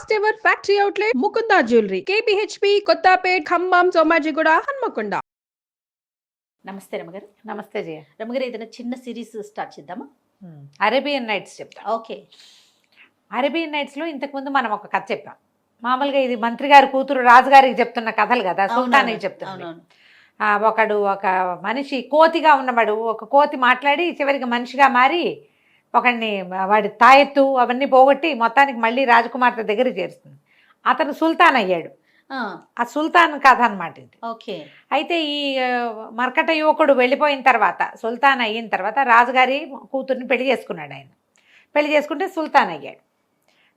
First ever factory outlet Mukunda jewellery KPHB Kothapet Khammam Somajiguda Hanmakonda. నమస్తే రమగారు. నమస్తే జయ. రమగారు ఏదైనా చిన్న సిరీస్ స్టార్ట్ చేద్దామా? అరేబియన్ నైట్స్ చెప్తా. ఓకే. అరేబియన్ నైట్స్లో ఇంతకుముందు మనం ఒక కథ చెప్పాం. మామూలుగా ఇది మంత్రి గారి కూతురు రాజుగారికి చెప్తున్న కథలు కదా, సుల్తానికి చెప్తున్నాను. ఒక మనిషి కోతిగా ఉన్నవాడు, ఒక కోతి మాట్లాడి చివరికి మనిషిగా మారి ఒకడిని వాడి తాయెత్తు అవన్నీ పోగొట్టి మొత్తానికి మళ్ళీ రాజకుమార్తె దగ్గర చేరుస్తుంది. అతను సుల్తాన్ అయ్యాడు. ఆ సుల్తాన్ కథ అనమాట ఇది. ఓకే. అయితే ఈ మర్కట యువకుడు వెళ్ళిపోయిన తర్వాత, సుల్తాన్ అయిన తర్వాత రాజుగారి కూతుర్ని పెళ్లి చేసుకున్నాడు. ఆయన పెళ్లి చేసుకుంటే సుల్తాన్ అయ్యాడు.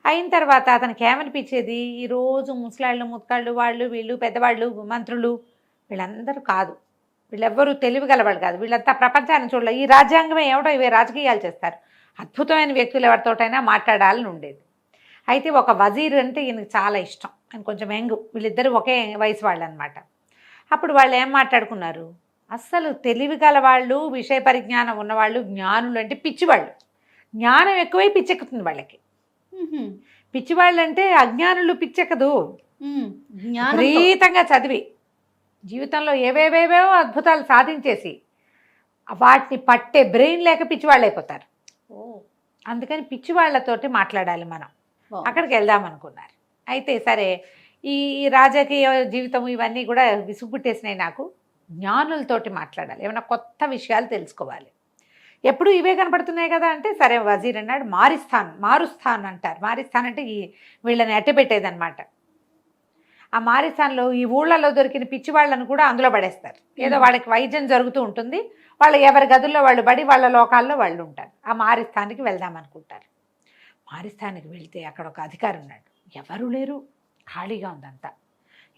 అయిన తర్వాత అతనికి ఏమనిపించేది, ఈరోజు ముసలాళ్ళు ముత్కాళ్ళు వాళ్ళు వీళ్ళు పెద్దవాళ్ళు మంత్రులు వీళ్ళందరూ కాదు, వీళ్ళెవ్వరూ తెలివిగలవాళ్ళు కాదు, వీళ్ళంతా ప్రపంచాన్ని చూడాలి, ఈ రాజ్యాంగమే ఏమిటో ఇవే రాజకీయాలు చేస్తారు, అద్భుతమైన వ్యక్తులు ఎవరితోటైనా మాట్లాడాలని ఉండేది. అయితే ఒక వజీర్ అంటే ఈయనకి చాలా ఇష్టం. ఆయన కొంచెం యంగ్, వీళ్ళిద్దరూ ఒకే వయసు వాళ్ళు అనమాట. అప్పుడు వాళ్ళు ఏం మాట్లాడుకున్నారు, అస్సలు తెలివి గల వాళ్ళు, విషయ పరిజ్ఞానం ఉన్నవాళ్ళు, జ్ఞానులు అంటే పిచ్చివాళ్ళు, జ్ఞానం ఎక్కువై పిచ్చెక్కుతుంది వాళ్ళకి. పిచ్చివాళ్ళు అంటే అజ్ఞానులు పిచ్చెక్కదు, విపరీతంగా చదివి జీవితంలో ఏవేవేవో అద్భుతాలు సాధించేసి వాటిని పట్టే బ్రెయిన్ లేక పిచ్చివాళ్ళు అయిపోతారు. అందుకని పిచ్చివాళ్లతోటి మాట్లాడాలి మనం. అక్కడికి వెళ్దాం అనుకున్నారు. అయితే సరే, ఈ రాజకీయ జీవితం ఇవన్నీ కూడా విసుగుపుట్టేసినాయి నాకు. జ్ఞానులతోటి మాట్లాడాలి, ఏమైనా కొత్త విషయాలు తెలుసుకోవాలి. ఎప్పుడు ఇవే కనపడుతున్నాయి కదా అంటే సరే వజీర్ అన్నాడు, మారుస్థాన్ అంటారు. మారిస్థాన్ అంటే వీళ్ళని అట్టపెట్టేదన్నమాట. ఆ మారిస్థాన్లో ఈ ఊళ్ళలో దొరికిన పిచ్చి వాళ్ళను కూడా అందులో పడేస్తారు. ఏదో వాళ్ళకి వైద్యం జరుగుతూ ఉంటుంది, వాళ్ళు ఎవరి గదుల్లో వాళ్ళు పడి వాళ్ళ లోకాల్లో వాళ్ళు ఉంటారు. ఆ మారిస్థానికి వెళ్దాం అనుకుంటారు. మారిస్థానికి వెళ్తే అక్కడ ఒక అధికారి ఉన్నాడు, ఎవరు లేరు, ఖాళీగా ఉందంతా.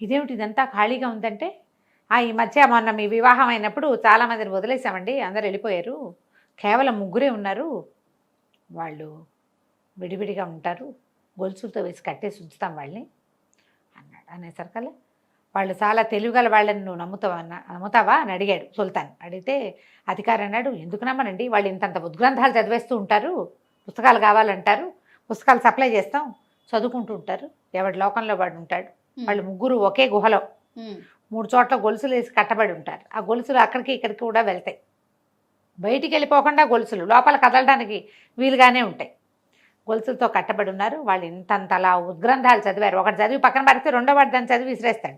ఇదేమిటి ఇదంతా ఖాళీగా ఉందంటే, ఈ మధ్య మొన్న మీ వివాహం అయినప్పుడు చాలామందిని వదిలేసామండి, అందరు వెళ్ళిపోయారు, కేవలం ముగ్గురే ఉన్నారు, వాళ్ళు విడివిడిగా ఉంటారు, గొలుసులతో వేసి కట్టేసి ఉంచుతాం వాళ్ళని అన్నాడు. అనేసరికల్లా వాళ్ళు చాలా తెలివిగల వాళ్ళని నువ్వు నమ్ముతావా అని అడిగాడు సుల్తాన్. అడిగితే అధికారి అన్నాడు, ఎందుకు నమ్మనండి, వాళ్ళు ఇంతంత ఉద్గ్రంథాలు చదివేస్తూ ఉంటారు, పుస్తకాలు కావాలంటారు, పుస్తకాలు సప్లై చేస్తాం, చదువుకుంటూ ఉంటారు, ఎవడి లోకంలో వాడు ఉంటాడు. వాళ్ళు ముగ్గురు ఒకే గుహలో 3 చోట్ల గొలుసులు వేసి కట్టబడి ఉంటారు. ఆ గొలుసులు అక్కడికి ఇక్కడికి కూడా వెళ్తాయి, బయటికి వెళ్ళిపోకుండా గొలుసులు లోపల కదలడానికి వీలుగానే ఉంటాయి. గొలుసులతో కట్టబడి ఉన్నారు. వాళ్ళు ఇంతంతలా ఉద్గ్రంథాలు చదివారు. ఒకటి చదివి పక్కన పడితే రెండో వాడు దాన్ని చదివి విసిరేస్తాడు.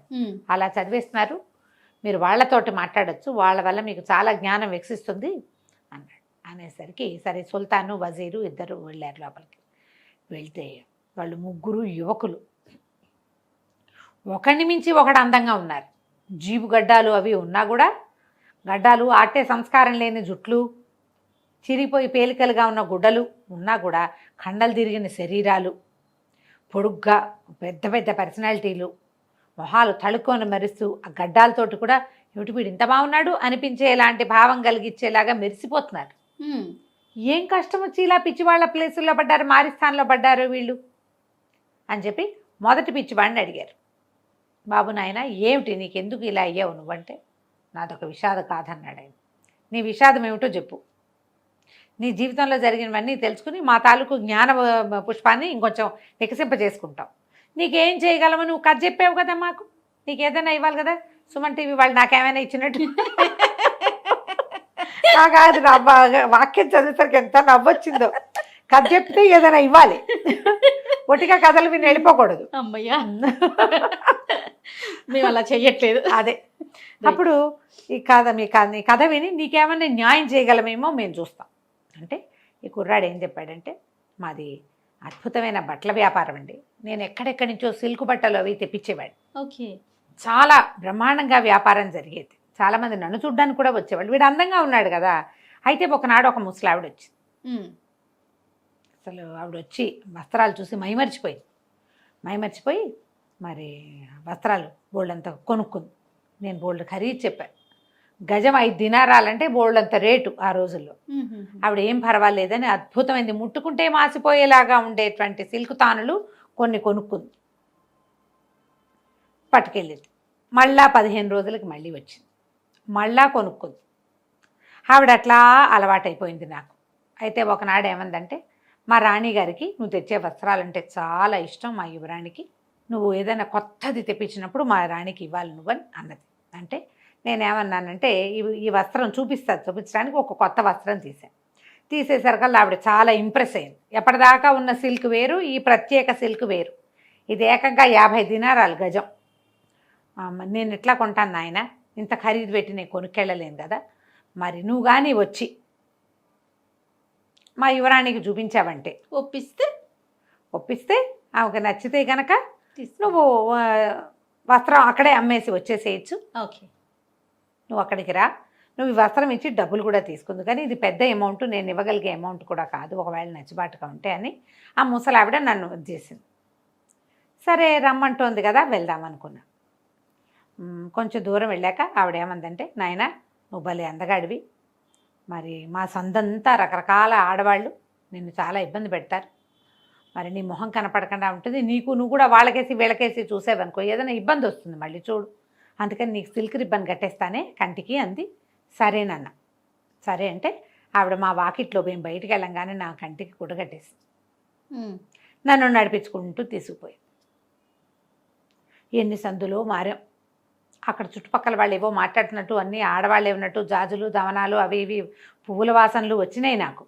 అలా చదివేస్తున్నారు, మీరు వాళ్ళతోటి మాట్లాడచ్చు, వాళ్ళ వల్ల మీకు చాలా జ్ఞానం వికసిస్తుంది అన్నాడు. అనేసరికి సరే సుల్తాను వజీరు ఇద్దరు వెళ్ళారు లోపలికి. వెళ్తే వాళ్ళు ముగ్గురు యువకులు, ఒకడిని మించి ఒకడు అందంగా ఉన్నారు. జీబు గడ్డాలు అవి ఉన్నా కూడా, గడ్డాలు ఆటే సంస్కారం లేని జుట్లు, చిరిగిపోయి పేలికలుగా ఉన్న గుడ్డలు ఉన్నా కూడా, కండలు తిరిగిన శరీరాలు, పొడుగ్గా పెద్ద పెద్ద పర్సనాలిటీలు, మొహాలు తళుక్కొని మరుస్తూ ఆ గడ్డాలతోటి కూడా ఏమిటి వీడు ఇంత బాగున్నాడు అనిపించేలాంటి భావం కలిగించేలాగా మెరిసిపోతున్నారు. ఏం కష్టం వచ్చి ఇలా పిచ్చివాళ్ళ ప్లేసుల్లో పడ్డారు, మారిస్థాన్లో పడ్డారు వీళ్ళు అని చెప్పి మొదటి పిచ్చివాడిని అడిగారు, బాబు నాయన ఏమిటి నీకెందుకు ఇలా అయ్యావు నువ్వంటే, నాదొక విషాద కాదు అన్నాడు ఆయన. నీ విషాదం ఏమిటో చెప్పు, నీ జీవితంలో జరిగినవన్నీ తెలుసుకుని మా తాలూకు జ్ఞాన పుష్పాన్ని ఇంకొంచెం వికసింపజేసుకుంటాం. నీకేం చేయగలము, నువ్వు కథ చెప్పావు కదా మాకు, నీకు ఏదైనా ఇవ్వాలి కదా, సుమన్ టీవీ వాళ్ళు నాకేమైనా ఇచ్చినట్టు. నాకు అది నా వాక్యం చదివేసరికి ఎంత నవ్వొచ్చిందో. కథ చెప్తే ఏదైనా ఇవ్వాలి, ఒట్టిగా కథలు విని వెళ్ళిపోకూడదు. అమ్మయ్యా, మేము అలా చెయ్యట్లేదు. అదే అప్పుడు ఈ కథ విని నీకేమైనా న్యాయం చేయగలమేమో మేము చూస్తాం అంటే, ఈ కుర్రాడు ఏం చెప్పాడంటే, మాది అద్భుతమైన బట్టల వ్యాపారం అండి, నేను ఎక్కడెక్కడి నుంచో సిల్క్ బట్టలు అవి తెప్పించేవాడు. ఓకే. చాలా బ్రహ్మాండంగా వ్యాపారం జరిగేది, చాలామంది నన్ను చూడ్డానికి కూడా వచ్చేవాళ్ళు. వీడు అందంగా ఉన్నాడు కదా. అయితే ఒకనాడు ఒక ముసలావిడ వచ్చింది. అసలు ఆవిడ వచ్చి వస్త్రాలు చూసి మైమర్చిపోయి మరి వస్త్రాలు బోల్డంత కొనుక్కుంది. నేను బోల్డ్ ఖరీదు చెప్పాను, గజం 5 దినారాలంటే బోల్డంత రేటు ఆ రోజుల్లో. ఆవిడ ఏం పర్వాలేదని అద్భుతమైంది, ముట్టుకుంటే మాసిపోయేలాగా ఉండేటువంటి సిల్క్ తానులు కొన్ని కొనుక్కుంది, పట్టుకెళ్ళింది. మళ్ళా 15 రోజులకి మళ్ళీ వచ్చింది, మళ్ళా కొనుక్కుంది. ఆవిడ అట్లా అలవాటైపోయింది నాకు. అయితే ఒకనాడు ఏమందంటే, మా రాణి గారికి నువ్వు తెచ్చే వస్త్రాలంటే చాలా ఇష్టం మా యువరాణికి, నువ్వు ఏదైనా కొత్తది తెప్పించినప్పుడు మా రాణికి ఇవ్వాలి నువ్వని అన్నది. అంటే నేనేమన్నానంటే ఈ వస్త్రం చూపించడానికి ఒక కొత్త వస్త్రం తీసేసరికల్లా ఆవిడ చాలా ఇంప్రెస్ అయింది. ఎప్పటిదాకా ఉన్న సిల్క్ వేరు, ఈ ప్రత్యేక సిల్క్ వేరు. ఇది ఏకంగా 50 దినారాలు గజం. నేను ఎట్లా కొంటాను నాయన, ఇంత ఖరీదు పెట్టి నేను కొనుక్కెళ్ళలేను కదా, మరి నువ్వు కానీ వచ్చి మా యువరాణికి చూపించావంటే ఒప్పిస్తే ఆమెకు నచ్చితే కనుక నువ్వు వస్త్రం అక్కడే అమ్మేసి వచ్చేసేయచ్చు. ఓకే, నువ్వు అక్కడికి రా, నువ్వు ఈ వస్త్రం ఇచ్చి డబ్బులు కూడా తీసుకుంది, కానీ ఇది పెద్ద అమౌంట్, నేను ఇవ్వగలిగే అమౌంట్ కూడా కాదు, ఒకవేళ నచ్చుబాటుగా ఉంటే అని ఆ ముసలావిడ నన్ను చేసింది. సరే రమ్మంటోంది కదా, వెళ్దాం అనుకున్నా. కొంచెం దూరం వెళ్ళాక ఆవిడ ఏమందంటే, నాయన నువ్వు భలే అందగాడివి, మరి మా సందంతా రకరకాల ఆడవాళ్ళు నిన్ను చాలా ఇబ్బంది పెడతారు, మరి నీ మొహం కనపడకుండా ఉంటుంది, నువ్వు కూడా వాళ్ళకేసి వీళ్ళకేసి చూసేవనుకో ఏదైనా ఇబ్బంది వస్తుంది మళ్ళీ చూడు, అందుకని నీకు సిల్క్ రిబ్బన్ కట్టేస్తానే కంటికి అంది. సరేనన్న. సరే అంటే ఆవిడ మా వాకిట్లో మేము బయటికి వెళ్ళంగానే నా కంటికి గుడ్డ కట్టేసి నన్ను నడిపించుకుంటూ తీసుకుపోయి ఎన్ని సందులో మారాం. అక్కడ చుట్టుపక్కల వాళ్ళు ఏవో మాట్లాడుతున్నట్టు, అన్నీ ఆడవాళ్ళు ఏమన్నట్టు, జాజులు దవనాలు అవి ఇవి పువ్వుల వాసనలు వచ్చినాయి నాకు.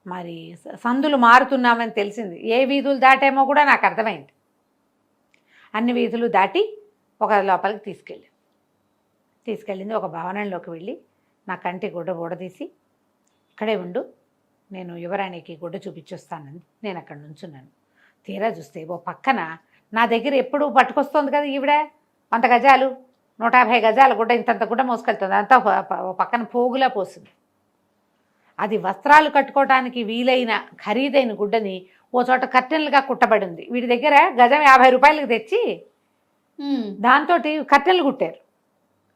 మరి సందులు మారుతున్నామని తెలిసింది. ఏ వీధులు దాటేమో కూడా నాకు అర్థమైంది. అన్ని వీధులు దాటి ఒక లోపలికి తీసుకెళ్ళింది. ఒక భవనంలోకి వెళ్ళి నా కంటి గుడ్డ ఊడదీసి, ఇక్కడే ఉండు, నేను యువరాణికి గుడ్డ చూపించొస్తానంది. నేను అక్కడ నుంచున్నాను. తీరా చూస్తే ఓ పక్కన నా దగ్గర ఎప్పుడు పట్టుకొస్తుంది కదా ఈవిడ, 100 గజాలు 150 గజాల గుడ్డ, ఇంతంత గుడ్డ మోసుకెళ్తుంది, అంతా ఓ పక్కన పోగులా పోసింది. అది వస్త్రాలు కట్టుకోవడానికి వీలైన ఖరీదైన గుడ్డని ఓ చోట కర్టెన్లుగా కుట్టబడింది. వీడి దగ్గర గజం 50 రూపాయలకి తెచ్చి దాంతో కర్టెన్లు కుట్టారు.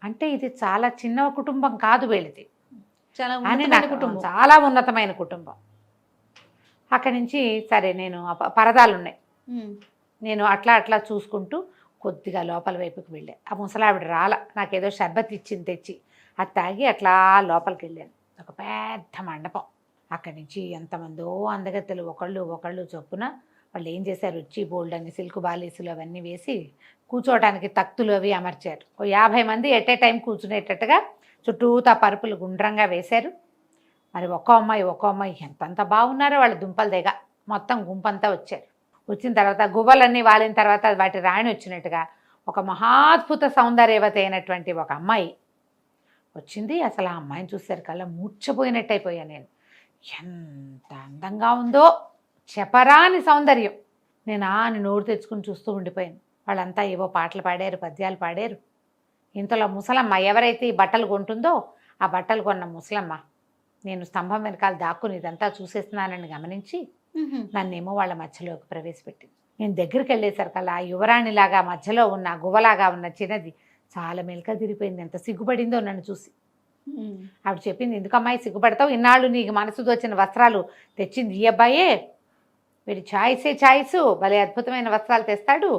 అంటే ఇది చాలా చిన్న కుటుంబం కాదు వీళ్ళది, చాలా ఉన్నతమైన కుటుంబం. అక్కడి నుంచి సరే నేను పరదాలు ఉన్నాయి, నేను అట్లా చూసుకుంటూ కొద్దిగా లోపల వైపుకి వెళ్ళాను. ఆ ముసలావిడ నాకేదో షర్బత్ ఇచ్చింది తెచ్చి, అది తాగి అట్లా లోపలికి వెళ్ళాను. ఒక పెద్ద మండపం. అక్కడి నుంచి ఎంతమందో అందగత్తెలు ఒకళ్ళు చొప్పున వాళ్ళు ఏం చేశారు, వచ్చి బోల్డ్ అని సిల్క్ బాలీసులు అవన్నీ వేసి కూర్చోవడానికి తక్తులు అవి అమర్చారు. ఓ 50 మంది ఎట్ ఏ టైం కూర్చునేటట్టుగా చుట్టూతా పరుపులు గుండ్రంగా వేశారు. మరి ఒక్కో అమ్మాయి ఎంతంత బాగున్నారో వాళ్ళు దుంపలు దిగ మొత్తం గుంపంతా వచ్చారు. వచ్చిన తర్వాత గువ్వలన్నీ వాలిన తర్వాత వాటి రాణి వచ్చినట్టుగా ఒక మహాద్భుత సౌందర్యవతి అయినటువంటి ఒక అమ్మాయి వచ్చింది. అసలు ఆ అమ్మాయిని చూసారు కల్లా మూర్ఛపోయినట్టు అయిపోయాను నేను. ఎంత అందంగా ఉందో, చెప్పరాని సౌందర్యం. నేను అని నోరు తెచ్చుకుని చూస్తూ ఉండిపోయాను. వాళ్ళంతా ఏవో పాటలు పాడారు, పద్యాలు పాడారు. ఇంతలో ముసలమ్మ ఎవరైతే ఈ బట్టలు కొంటుందో ఆ బట్టలు కొన్న ముసలమ్మ నేను స్తంభం వెనకాల దాక్కుని ఇదంతా చూసేస్తున్నానని గమనించి నన్నేమో వాళ్ళ మధ్యలోకి ప్రవేశపెట్టింది. నేను దగ్గరికి వెళ్ళేసరికల్లా ఆ యువరాణిలాగా మధ్యలో ఉన్న గువ్వలాగా ఉన్న చిన్నది చాలా మెలక తిరిగిపోయింది. ఎంత సిగ్గుపడిందో నన్ను చూసి. ఆవిడ చెప్పింది, ఎందుకమ్మాయి సిగ్గుపడతావు, ఇన్నాళ్ళు నీకు మనసు వచ్చిన వస్త్రాలు తెచ్చింది ఈ అబ్బాయే, వీడి ఛాయిస్, భలే అద్భుతమైన వస్త్రాలు తెస్తాడు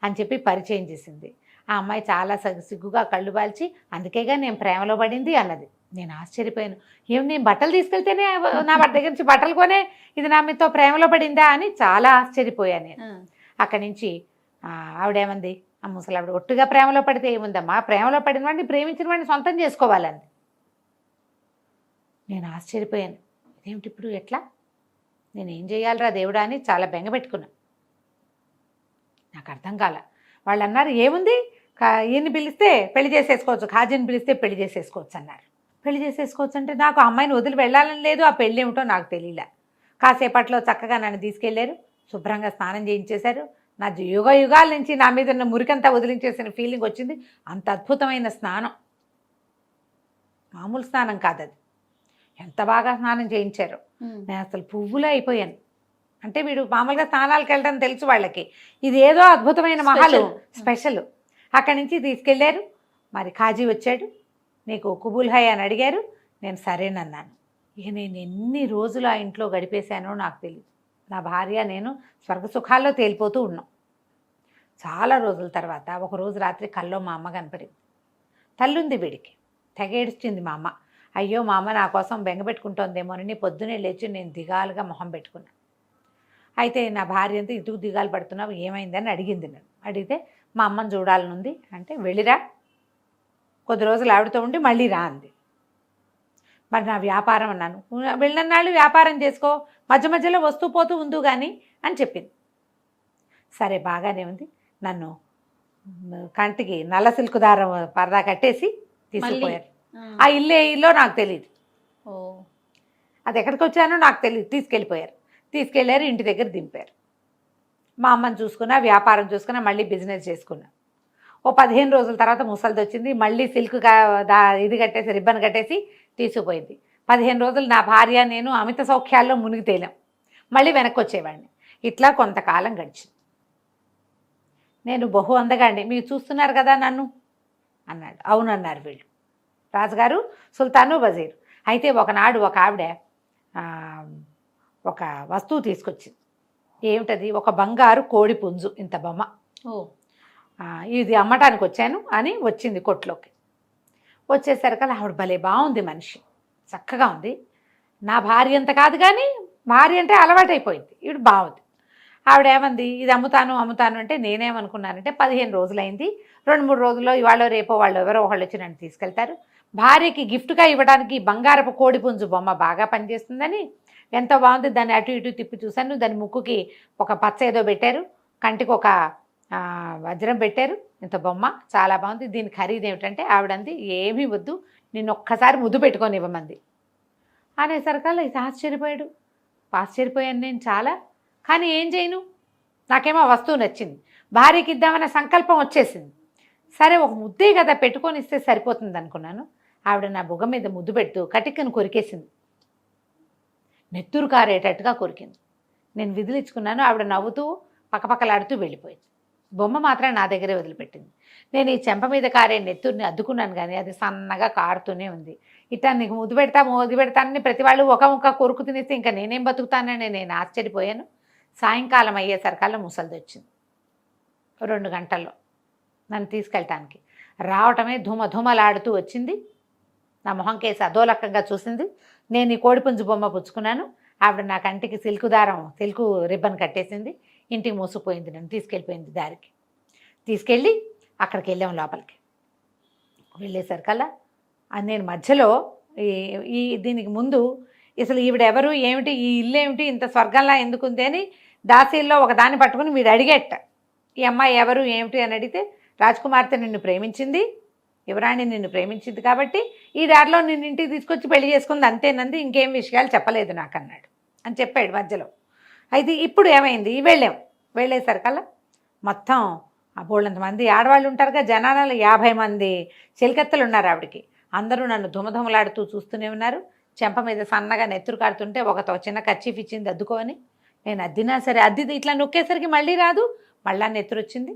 అని చెప్పి పరిచయం చేసింది. ఆ అమ్మాయి చాలా సిగ్గుగా కళ్ళు బాల్చి, అందుకేగా నేను ప్రేమలో పడింది అన్నది. నేను ఆశ్చర్యపోయాను. నేను బట్టలు తీసుకెళ్తేనే నా దగ్గర నుంచి బట్టలు కొనే ఇది నా మీతో ప్రేమలో పడిందా అని చాలా ఆశ్చర్యపోయాను నేను. అక్కడి నుంచి ఆవిడేమంది, ఆ ముసలావిడ, ఒట్టుగా ప్రేమలో పడితే ఏముందమ్మా, ప్రేమలో పడిన వాడిని ప్రేమించిన వాడిని సొంతం చేసుకోవాలంది. నేను ఆశ్చర్యపోయాను. ఇదేమిటి ఇప్పుడు ఎట్లా, నేనేం చేయాలరా దేవుడా అని చాలా బెంగ పెట్టుకున్నా. నాకు అర్థం కాల. వాళ్ళు అన్నారు, ఏముంది ఈయన్ని పిలిస్తే పెళ్లి చేసేసుకోవచ్చు, ఖాజీని పిలిస్తే పెళ్లి చేసేసుకోవచ్చు అన్నారు. పెళ్లి చేసేసుకోవచ్చు అంటే నాకు ఆ అమ్మాయిని వదిలి వెళ్ళాలని లేదు, ఆ పెళ్ళి ఏమిటో నాకు తెలియలే. కాసేపట్లో చక్కగా నన్ను తీసుకెళ్లారు, శుభ్రంగా స్నానం చేయించేశారు. నా యుగాల నుంచి నా మీద ఉన్న మురికంతా వదిలించేసిన ఫీలింగ్ వచ్చింది. అంత అద్భుతమైన స్నానం, మామూలు స్నానం కాదు అది. ఎంత బాగా స్నానం చేయించారు. నేను అసలు పువ్వులే అయిపోయాను. అంటే వీడు మామూలుగా స్నానాలకు వెళ్ళడం తెలుసు వాళ్ళకి, ఇది ఏదో అద్భుతమైన మహల్ స్పెషల్. అక్కడి నుంచి తీసుకెళ్లారు. మరి ఖాజీ వచ్చాడు, నీకు కుబుల్ హై అని అడిగారు. నేను సరేనన్నాను. ఇక నేను ఎన్ని రోజులు ఆ ఇంట్లో గడిపేశానో నాకు తెలియదు. నా భార్య నేను స్వర్గసుఖాల్లో తేలిపోతూ ఉన్నాం. చాలా రోజుల తర్వాత ఒకరోజు రాత్రి కల్లో మా అమ్మ కనపడింది. తల్లుంది వీడికి, తెగేడుస్తుంది మా అమ్మ. అయ్యో మా అమ్మ నా కోసం బెంగ పెట్టుకుంటోందేమోనని పొద్దునే లేచి నేను దిగాలుగా మొహం పెట్టుకున్నాను. అయితే నా భార్య అంతా ఇంటికి దిగాలు పడుతున్నావు ఏమైందని అడిగింది. నన్ను అడిగితే మా అమ్మని చూడాలనుంది అంటే వెళ్ళిరా, కొద్ది రోజులు ఆవిడతో ఉండి మళ్ళీ రా అంది. మరి నా వ్యాపారం అన్నాను. వెళ్ళినాళ్ళు వ్యాపారం చేసుకో, మధ్య మధ్యలో వస్తూ పోతూ ఉండు కానీ అని చెప్పింది. సరే బాగానే ఉంది. నన్ను కంటికి నల్ల సిల్క్ దారం పరదా కట్టేసి తీసుకుపోయారు. ఆ ఇల్లో నాకు తెలియదు, అది ఎక్కడికి వచ్చానో నాకు తెలియదు. తీసుకెళ్ళారు, ఇంటి దగ్గర దింపారు. మా అమ్మని చూసుకున్నా, వ్యాపారం చూసుకున్నా, మళ్ళీ బిజినెస్ చేసుకున్నా. ఓ 15 రోజుల తర్వాత ముసలిది వచ్చింది. మళ్ళీ సిల్క్ ఇది కట్టేసి రిబ్బన్ కట్టేసి తీసుకుపోయింది. 15 రోజులు నా భార్య నేను అమిత సౌఖ్యాల్లో మునిగి తేలాం. మళ్ళీ వెనక్కి వచ్చేవాడిని. ఇట్లా కొంతకాలం గడిచింది. నేను బహు అందగాండి, మీరు చూస్తున్నారు కదా నన్ను అన్నాడు. అవునన్నారు వీళ్ళు, రాజుగారు, సుల్తాను, వజీరు. అయితే ఒకనాడు ఒక ఆవిడ ఒక వస్తువు తీసుకొచ్చింది. ఏమిటది? ఒక బంగారు కోడి పుంజు ఇంత బొమ్మ. ఇది అమ్మటానికి వచ్చాను అని వచ్చింది కొట్లోకి. వచ్చేసరికల్లా ఆవిడ భలే బాగుంది, మనిషి చక్కగా ఉంది. నా భార్య అంత కాదు కానీ భార్య అంటే అలవాటైపోయింది. ఈవిడ బాగుంది. ఆవిడ ఏమంది, ఇది అమ్ముతాను అంటే నేనేమనుకున్నానంటే 15 రోజులైంది, 2-3 రోజుల్లో ఇవాళ రేపో వాళ్ళు ఎవరో ఒకళ్ళు వచ్చి నన్ను తీసుకెళ్తారు. భార్యకి గిఫ్ట్గా ఇవ్వడానికి బంగారపు కోడి పుంజు బొమ్మ బాగా పనిచేస్తుందని ఎంతో బాగుంది. దాన్ని అటు ఇటు తిప్పి చూశాను. దాని ముక్కుకి ఒక పచ్చ ఏదో పెట్టారు, కంటికి ఒక వజ్రం పెట్టారు. ఇంత బొమ్మ చాలా బాగుంది. దీని ఖరీదు ఏమిటంటే ఆవిడంది, ఏమీ వద్దు, నిన్ను ఒక్కసారి ముద్దు పెట్టుకొని ఇవ్వమంది అనేసరికల్లా ఇది ఆశ్చర్యపోయాను నేను చాలా. కానీ ఏం చేయను, నాకేమో ఆ వస్తువు నచ్చింది, భార్యకి ఇద్దామనే సంకల్పం వచ్చేసింది. సరే ఒక ముద్దే కదా పెట్టుకొని ఇస్తే సరిపోతుంది అనుకున్నాను. ఆవిడ నా బుగ్గ మీద ముద్దు పెడుతూ కటిక్కను కొరికేసింది, నెత్తురు కారేటట్టుగా కొరికింది. నేను విదిలించుకున్నాను. ఆవిడ నవ్వుతూ పక్కపక్కలాడుతూ వెళ్ళిపోయింది. బొమ్మ మాత్రం నా దగ్గరే వదిలిపెట్టింది. నేను ఈ చెంప మీద కారే నెత్తుర్ని అద్దుకున్నాను కానీ అది సన్నగా కారుతూనే ఉంది. ఇట్లా నీకు ముద్దు పెడతానని ప్రతి వాళ్ళు ఒక ముక్క కొరుకు తినేస్తే ఇంకా నేనేం బతుకుతానని నేను ఆశ్చర్యపోయాను. సాయంకాలం అయ్యేసరికల్లా ముసలిది వచ్చింది. 2 గంటల్లో నన్ను తీసుకెళ్ళటానికి రావటమే ధూమధూమలాడుతూ వచ్చింది. నా మొహం కేసి అధోలకంగా చూసింది. నేను ఈ కోడిపుంజు బొమ్మ పుచ్చుకున్నాను. ఆవిడ నా కంటికి సిల్కు రిబ్బన్ కట్టేసింది. ఇంటికి మోసుకుపోయింది. నన్ను తీసుకెళ్ళిపోయింది. దారికి తీసుకెళ్ళి అక్కడికి వెళ్ళాం. లోపలికి వెళ్ళేసరికల్లా నేను మధ్యలో దీనికి ముందు అసలు ఈవిడ ఎవరు ఏమిటి, ఈ ఇల్లు ఏమిటి, ఇంత స్వర్గంలా ఎందుకుంది అని దాసీల్లో ఒక దాన్ని పట్టుకుని వీడు అడిగేట, ఈ అమ్మాయి ఎవరు ఏమిటి అని అడిగితే, రాజకుమార్తె నిన్ను ప్రేమించింది, యువరాణి నిన్ను ప్రేమించింది కాబట్టి ఈ దారిలో నిన్ను ఇంటికి తీసుకొచ్చి పెళ్లి చేసుకుంది అంతేనంది, ఇంకేం విషయాలు చెప్పలేదు నాకు అన్నాడు అని చెప్పాడు మధ్యలో. అయితే ఇప్పుడు ఏమైంది, వెళ్ళేసరికల్లా మొత్తం బోళ్ళంత మంది ఆడవాళ్ళు ఉంటారుగా, జనాలలో 50 మంది చెలికత్తలు ఉన్నారు ఆవిడికి. అందరూ నన్ను ధుమధుమలాడుతూ చూస్తూనే ఉన్నారు. చెంప మీద సన్నగా నెత్తురు కాడుతుంటే ఒకతో చిన్న కర్చీఫ్ ఇచ్చింది అద్దుకోని. నేను అద్దినా సరే ఇట్లా నొక్కేసరికి మళ్ళీ రాదు, మళ్ళా నెత్తురు వచ్చింది.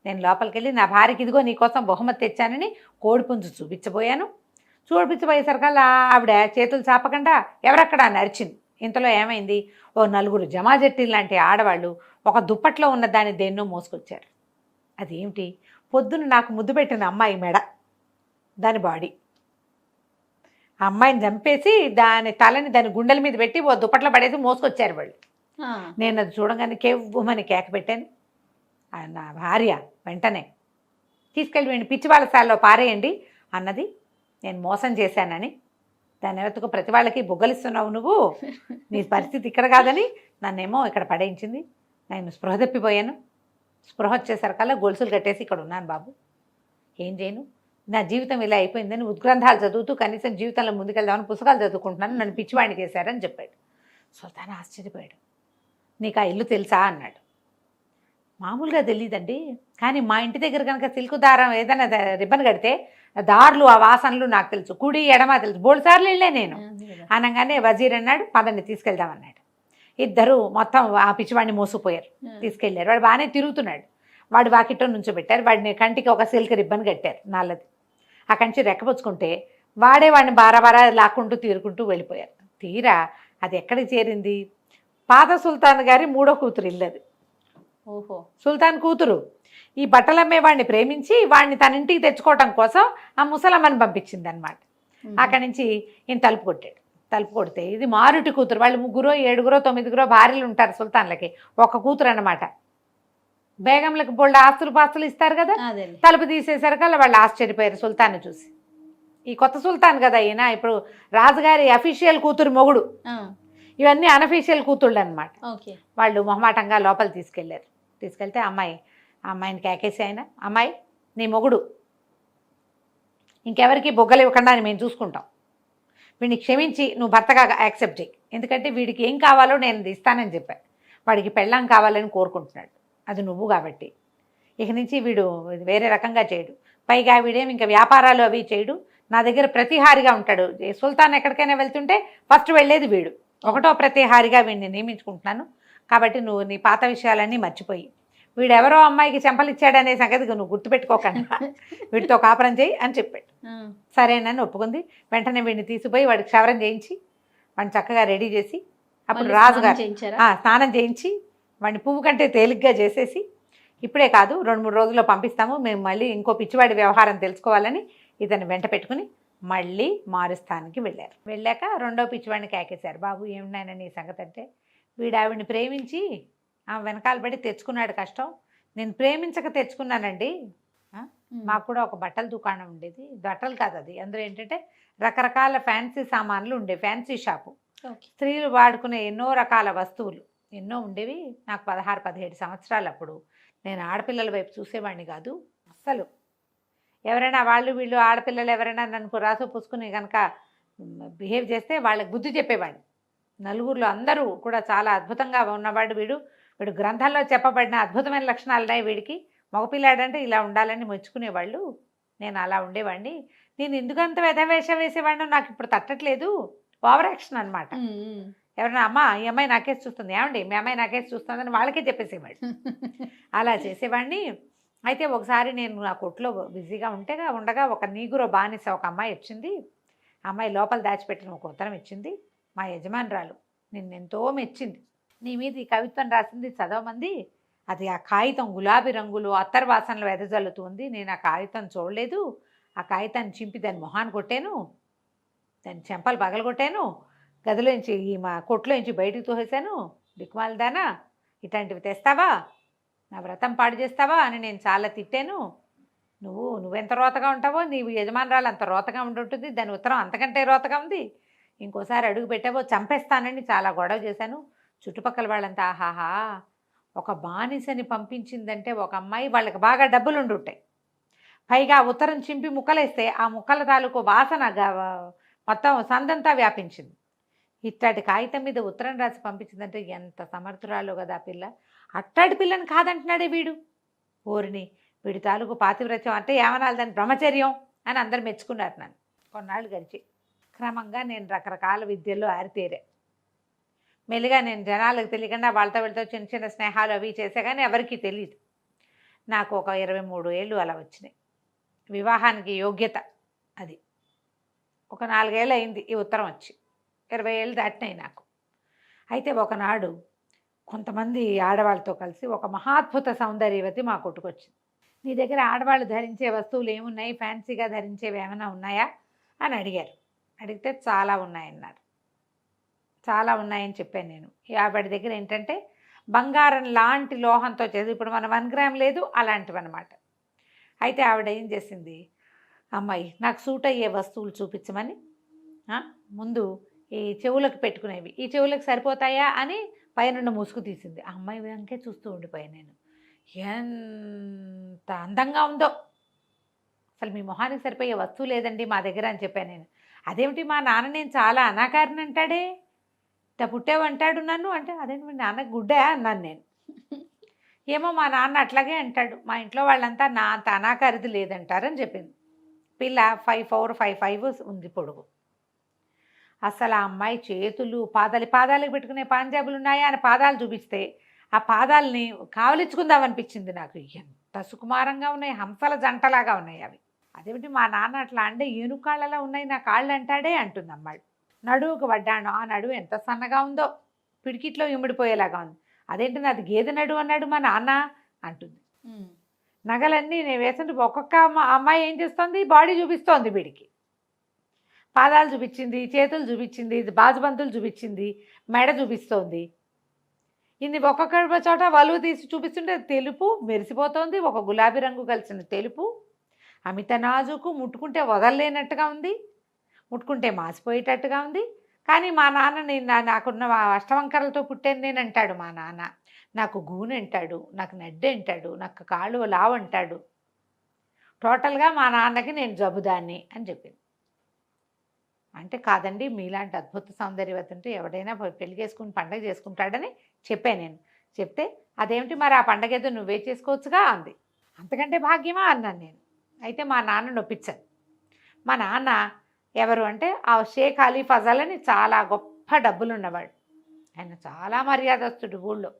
నేను లోపలికి వెళ్ళి నా భార్యకి ఇదిగో నీకోసం బహుమతి తెచ్చానని కోడిపుంజు చూపించబోయేసరికల్లా ఆవిడ చేతులు చాపకుండా ఎవరక్కడ అని అరిచింది. ఇంతలో ఏమైంది, ఓ 4 జమాజట్టి లాంటి ఆడవాళ్ళు ఒక దుప్పట్లో ఉన్న దాన్ని దేన్నో మోసుకొచ్చారు. అదేమిటి, పొద్దున్న నాకు ముద్దు పెట్టిన అమ్మాయి మెడ, దాని బాడీ. ఆ అమ్మాయిని చంపేసి దాని తలని దాని గుండెల మీద పెట్టి ఓ దుప్పట్లో పడేసి మోసుకొచ్చారు వాళ్ళు. నేను అది చూడగానే కేవ్వమని కేక పెట్టాను. నా భార్య వెంటనే తీసుకెళ్ళి పిచ్చి వాళ్ళ స్థాయిలో పారేయండి అన్నది. నేను మోసం చేశానని, దాని ఎవరితో ప్రతి వాళ్ళకి బుగ్గలిస్తున్నావు నువ్వు, నీ పరిస్థితి ఇక్కడ కాదని నన్నేమో ఇక్కడ పడేయించింది. నేను స్పృహ తప్పిపోయాను. స్పృహ వచ్చేసరికల్లా గొలుసులు కట్టేసి ఇక్కడ ఉన్నాను బాబు, ఏం చేయను, నా జీవితం ఇలా అయిపోయిందని ఉద్గ్రంథాలు చదువుతూ కనీసం జీవితంలో ముందుకెళ్దామని పుస్తకాలు చదువుకుంటున్నాను, నన్ను పిచ్చివాడిని చేశారని చెప్పాడు. సుల్తాన్ ఆశ్చర్యపోయాడు. నీకు ఆ ఇల్లు తెలుసా అన్నాడు. మామూలుగా తెలియదండి, కానీ మా ఇంటి దగ్గర కనుక సిల్కు దారం ఏదైనా రిబ్బన్ కడితే దారులు ఆ వాసనలు నాకు తెలుసు, కుడి ఎడమ తెలుసు, 3 సార్లు వెళ్ళే నేను అనగానే వజీర్ అన్నాడు, పదండి తీసుకెళ్దామన్నాడు. ఇద్దరు మొత్తం ఆ పిచ్చివాడిని మోసుకుపోయారు, తీసుకెళ్లారు. వాడు బాగానే తిరుగుతున్నాడు. వాడు వాకిట్లో నుంచోబెట్టారు. వాడిని కంటికి ఒక సిల్క్ రిబ్బన్ కట్టారు నల్లది. అక్కడి నుంచి రెక్కపుచ్చుకుంటే వాడే వాడిని బారా లాక్కుంటూ తీరుకుంటూ వెళ్ళిపోయారు. తీరా అది ఎక్కడికి చేరింది, పాత సుల్తాన్ గారి 3వ కూతురు ఇల్లు అది. ఓహో, సుల్తాన్ కూతురు ఈ బట్టలమ్మే వాడిని ప్రేమించి వాడిని తన ఇంటికి తెచ్చుకోవటం కోసం ఆ ముసలమ్మని పంపించింది అనమాట. అక్కడి నుంచి ఈయన తలుపు కొట్టాడు. తలుపు కొడితే ఇది మారుటి కూతురు. వాళ్ళు 3, 7, 9 భార్యలు ఉంటారు సుల్తాన్లకి, ఒక కూతురు అన్నమాట. బేగంలకు బోల్డ్ ఆస్తులు పాస్తులు ఇస్తారు కదా. అదే తలుపు తీసేసరికల్లా వాళ్ళు ఆశ్చర్యపోయారు సుల్తాన్ని చూసి. ఈ కొత్త సుల్తాన్ కదా ఈయన, ఇప్పుడు రాజుగారి అఫీషియల్ కూతురు మొగుడు, ఇవన్నీ అనఫీషియల్ కూతుళ్ళు అనమాట. ఓకే. వాళ్ళు మొహమాటంగా లోపల తీసుకెళ్ళారు. తీసుకెళ్తే అమ్మాయిని కేకేసి ఆయన, అమ్మాయి నీ మొగుడు ఇంకెవరికి బొగ్గలు ఇవ్వకుండా మేము చూసుకుంటాం, వీడిని క్షమించి నువ్వు భర్తగా యాక్సెప్ట్ చేయి, ఎందుకంటే వీడికి ఏం కావాలో నేను ఇస్తానని చెప్పాను, వాడికి పెళ్ళాం కావాలని కోరుకుంటున్నాడు, అది నువ్వు కాబట్టి ఇక నుంచి వీడు వేరే రకంగా చేయడు, పైగా వీడేమి ఇంకా వ్యాపారాలు అవి చేయడు, నా దగ్గర ప్రతిహారిగా ఉంటాడు. సుల్తాన్ ఎక్కడికైనా వెళ్తుంటే ఫస్ట్ వెళ్ళేది వీడు, ఒకటో ప్రతిహారిగా వీడిని నియమించుకుంటున్నాను, కాబట్టి నువ్వు నీ పాత విషయాలన్నీ మర్చిపోయి వీడెవరో అమ్మాయికి చెంపలిచ్చాడనే సంగతి నువ్వు గుర్తుపెట్టుకోకుండా వీడితో కాపురం చేయి అని చెప్పాడు. సరేనని ఒప్పుకుంది. వెంటనే వీడిని తీసుకుపోయి వాడికి క్షవరం చేయించి వాడిని చక్కగా రెడీ చేసి, అప్పుడు రాజుగారు స్నానం చేయించి వాడిని పువ్వు కంటే తేలిగ్గా చేసేసి, ఇప్పుడే కాదు 2-3 రోజుల్లో పంపిస్తాము, మేము మళ్ళీ ఇంకో పిచ్చివాడి వ్యవహారం తెలుసుకోవాలని ఇతను వెంట పెట్టుకుని మళ్ళీ మారుస్థానికి వెళ్ళారు. వెళ్ళాక రెండో పిచ్చివాడిని కేకేశారు, బాబు ఏమినాయన నీ సంగతి అంటే, వీడు ఆవిడ్ని ప్రేమించి ఆమె వెనకాల పడి తెచ్చుకున్నాడు కష్టం, నేను ప్రేమించక తెచ్చుకున్నానండి. మాకు కూడా ఒక బట్టల దుకాణం ఉండేది, బట్టలు కాదు అది, అందులో ఏంటంటే రకరకాల ఫ్యాన్సీ సామాన్లు ఉండే ఫ్యాన్సీ షాపు, స్త్రీలు వాడుకునే ఎన్నో రకాల వస్తువులు ఎన్నో ఉండేవి. నాకు 16-17 సంవత్సరాలు. అప్పుడు నేను ఆడపిల్లల వైపు చూసేవాడిని కాదు అస్సలు. ఎవరైనా వాళ్ళు వీళ్ళు ఆడపిల్లలు ఎవరైనా నన్ను రాసు పూసుకుని కనుక బిహేవ్ చేస్తే వాళ్ళకి బుద్ధి చెప్పేవాడిని. నలుగురిలో అందరూ కూడా చాలా అద్భుతంగా ఉన్నవాడు వీడు గ్రంథంలో చెప్పబడిన అద్భుతమైన లక్షణాలు ఉన్నాయి వీడికి, మగపిల్లాడంటే ఇలా ఉండాలని మెచ్చుకునేవాళ్ళు, నేను అలా ఉండేవాడిని. నేను ఎందుకంత వ్యధవేషం వేసేవాడినో నాకు ఇప్పుడు తట్టట్లేదు, ఓవర్ యాక్షన్ అనమాట. ఎవరైనా అమ్మ ఈ అమ్మాయి నాకేసి చూస్తుంది, ఏమండి మీ అమ్మాయి నాకేసి చూస్తుందని వాళ్ళకే చెప్పేసేవాడు, అలా చేసేవాడిని. అయితే ఒకసారి నేను నా కొట్లో బిజీగా ఉండగా ఒక నీగురో బానిస ఒక అమ్మాయి వచ్చింది. అమ్మాయి లోపల దాచిపెట్టిన ఒక ఉత్తరం ఇచ్చింది. మా యజమానురాలు నిన్నెంతో మెచ్చింది, నీ మీద ఈ కవిత్వం రాసింది చదవమంది, అది ఆ కాగితం గులాబీ రంగులు అత్తర్ వాసనలు వెదజల్లుతుంది, నేను ఆ కాగితం చూడలేదు, ఆ కాగితాన్ని చింపి దాని మొహాన్ని కొట్టాను, దాని చెంపలు పగలగొట్టాను, గదిలోంచి మా కొట్లోంచి బయటికి తోసేశాను, దిక్కుమాలదానా ఇట్లాంటివి తెస్తావా, నా వ్రతం పాడు చేస్తావా అని నేను చాలా తిట్టాను, నువ్వెంత రోతగా ఉంటావో నీ యజమానురాలు అంత రోతగా ఉండుంటుంది, దాని ఉత్తరం అంతకంటే రోతగా ఉంది, ఇంకోసారి అడుగు పెట్టావో చంపేస్తానని చాలా గొడవ చేశాను. చుట్టుపక్కల వాళ్ళంతా ఆహాహా ఒక బానిసని పంపించిందంటే ఒక అమ్మాయి, వాళ్ళకి బాగా డబ్బులు ఉండుంటాయి, పైగా ఉత్తరం చింపి ముక్కలేస్తే ఆ ముక్కల తాలూకు వాసన మొత్తం సందంతా వ్యాపించింది, ఇట్లాంటి కాగితం మీద ఉత్తరం రాసి పంపించిందంటే ఎంత సమర్థురాలో కదా ఆ పిల్ల, అట్లాంటి పిల్లని కాదంటున్నాడే వీడు, ఓరిని వీడి తాలూకు పాతివ్రత్యం అంటే ఏమనాలి దాని బ్రహ్మచర్యం అని అందరు మెచ్చుకున్నారు నన్ను. కొన్నాళ్ళు గడిచి క్రమంగా నేను రకరకాల విద్యల్లో ఆరితేరే, మెల్లిగా నేను జనాలకు తెలియకుండా వాళ్ళతో వీళ్ళతో చిన్న చిన్న స్నేహాలు అవి చేసే కానీ ఎవరికీ తెలియదు. నాకు ఒక 23 ఏళ్ళు అలా వచ్చినాయి, వివాహానికి యోగ్యత అది. ఒక 4 ఏళ్ళు అయింది ఈ ఉత్తరం వచ్చి, 20 ఏళ్ళు దాటినాయి నాకు. అయితే ఒకనాడు కొంతమంది ఆడవాళ్ళతో కలిసి ఒక మహాద్భుత సౌందర్యవతి మా కొట్టుకొచ్చింది. నీ దగ్గర ఆడవాళ్ళు ధరించే వస్తువులు ఏమున్నాయి, ఫ్యాన్సీగా ధరించేవి ఏమైనా ఉన్నాయా అని అడిగారు. అడిగితే చాలా ఉన్నాయన్నారు. చాలా ఉన్నాయని చెప్పాను నేను. వాడి దగ్గర ఏంటంటే బంగారం లాంటి లోహంతో చేసి, ఇప్పుడు మన 1 గ్రామ్ లేదు అలాంటివి అనమాట. అయితే ఆవిడ ఏం చేసింది, అమ్మాయి నాకు సూట్ అయ్యే వస్తువులు చూపించమని ముందు ఈ చెవులకు పెట్టుకునేవి, ఈ చెవులకు సరిపోతాయా అని పైన ముసుగు తీసింది. ఆ అమ్మాయి వెనకే చూస్తూ ఉండిపోయాను నేను, ఎంత అందంగా ఉందో, అసలు మీ మొహానికి సరిపోయే వస్తువు లేదండి మా దగ్గర అని చెప్పాను నేను. అదేమిటి మా నాన్న నేను చాలా అనాకారిని అంటాడే, పుట్టావంటాడు నన్ను అంటే, అదేంటి మీ నాన్న గుడ్డా అన్నాను నేను. ఏమో మా నాన్న అట్లాగే అంటాడు, మా ఇంట్లో వాళ్ళంతా నా అంత అనాకారిది లేదంటారని చెప్పింది. పిల్ల 5'4", 5'5" ఉంది పొడుగు. అసలు ఆ అమ్మాయి చేతులు పాదాలకు పెట్టుకునే పంజాబులు ఉన్నాయా అని పాదాలు చూపిస్తే ఆ పాదాలని కావలించుకుందామనిపించింది నాకు. ఎంత సుకుమారంగా ఉన్నాయి, హంసల జంటలాగా ఉన్నాయి అవి. అదేమిటి మా నాన్న అట్లా అంటే ఏనుకాళ్ళలా ఉన్నాయి నా కాళ్ళు అంటాడే అంటుంది అమ్మాయి. నడువుకు పడ్డాను, ఆ నడువు ఎంత సన్నగా ఉందో, పిడికిట్లో ఇమిడిపోయేలాగా ఉంది. అదేంటి నాది గేదె నడువు అన్నాడు మా నాన్న అంటుంది. నగలన్నీ నేను వేస్తుంటే ఒక్కొక్క అమ్మాయి ఏం చేస్తుంది, బాడీ చూపిస్తోంది వీడికి. పాదాలు చూపించింది, చేతులు చూపించింది, బాజుబంతులు చూపించింది, మెడ చూపిస్తోంది. ఇన్ని ఒక్కొక్క చోట వలువ తీసి చూపిస్తుంటే తెలుపు మెరిసిపోతోంది, ఒక గులాబీ రంగు కలిసిన తెలుపు, అమిత నాజుకు, ముట్టుకుంటే వదలలేనట్టుగా ఉంది, ముట్టుకుంటే మాసిపోయేటట్టుగా ఉంది. కానీ మా నాన్నని నాకున్న అష్టవంకరలతో పుట్టాను నేను అంటాడు మా నాన్న. నాకు గూనె అంటాడు, నాకు నడ్డి అంటాడు, నాకు కాళ్ళు లావు అంటాడు. టోటల్గా మా నాన్నకి నేను జబ్బుదాన్ని అని చెప్పింది. అంటే కాదండి, మీలాంటి అద్భుత సౌందర్యవతి ఉంటే ఎవడైనా పెళ్లి చేసుకుని పండగ చేసుకుంటాడని చెప్పాను నేను. చెప్తే అదేమిటి మరి ఆ పండగ ఏదో నువ్వే చేసుకోవచ్చుగా అంది. అంతకంటే భాగ్యమా అన్నాను నేను. అయితే మా నాన్న నొప్పించాను. మా నాన్న ఎవరు అంటే ఆ షేక్ అలీ ఫజల్ అని చాలా గొప్ప డబ్బులు ఉన్నవాడు. ఆయన చాలా మర్యాదస్తుడు, ఊళ్ళో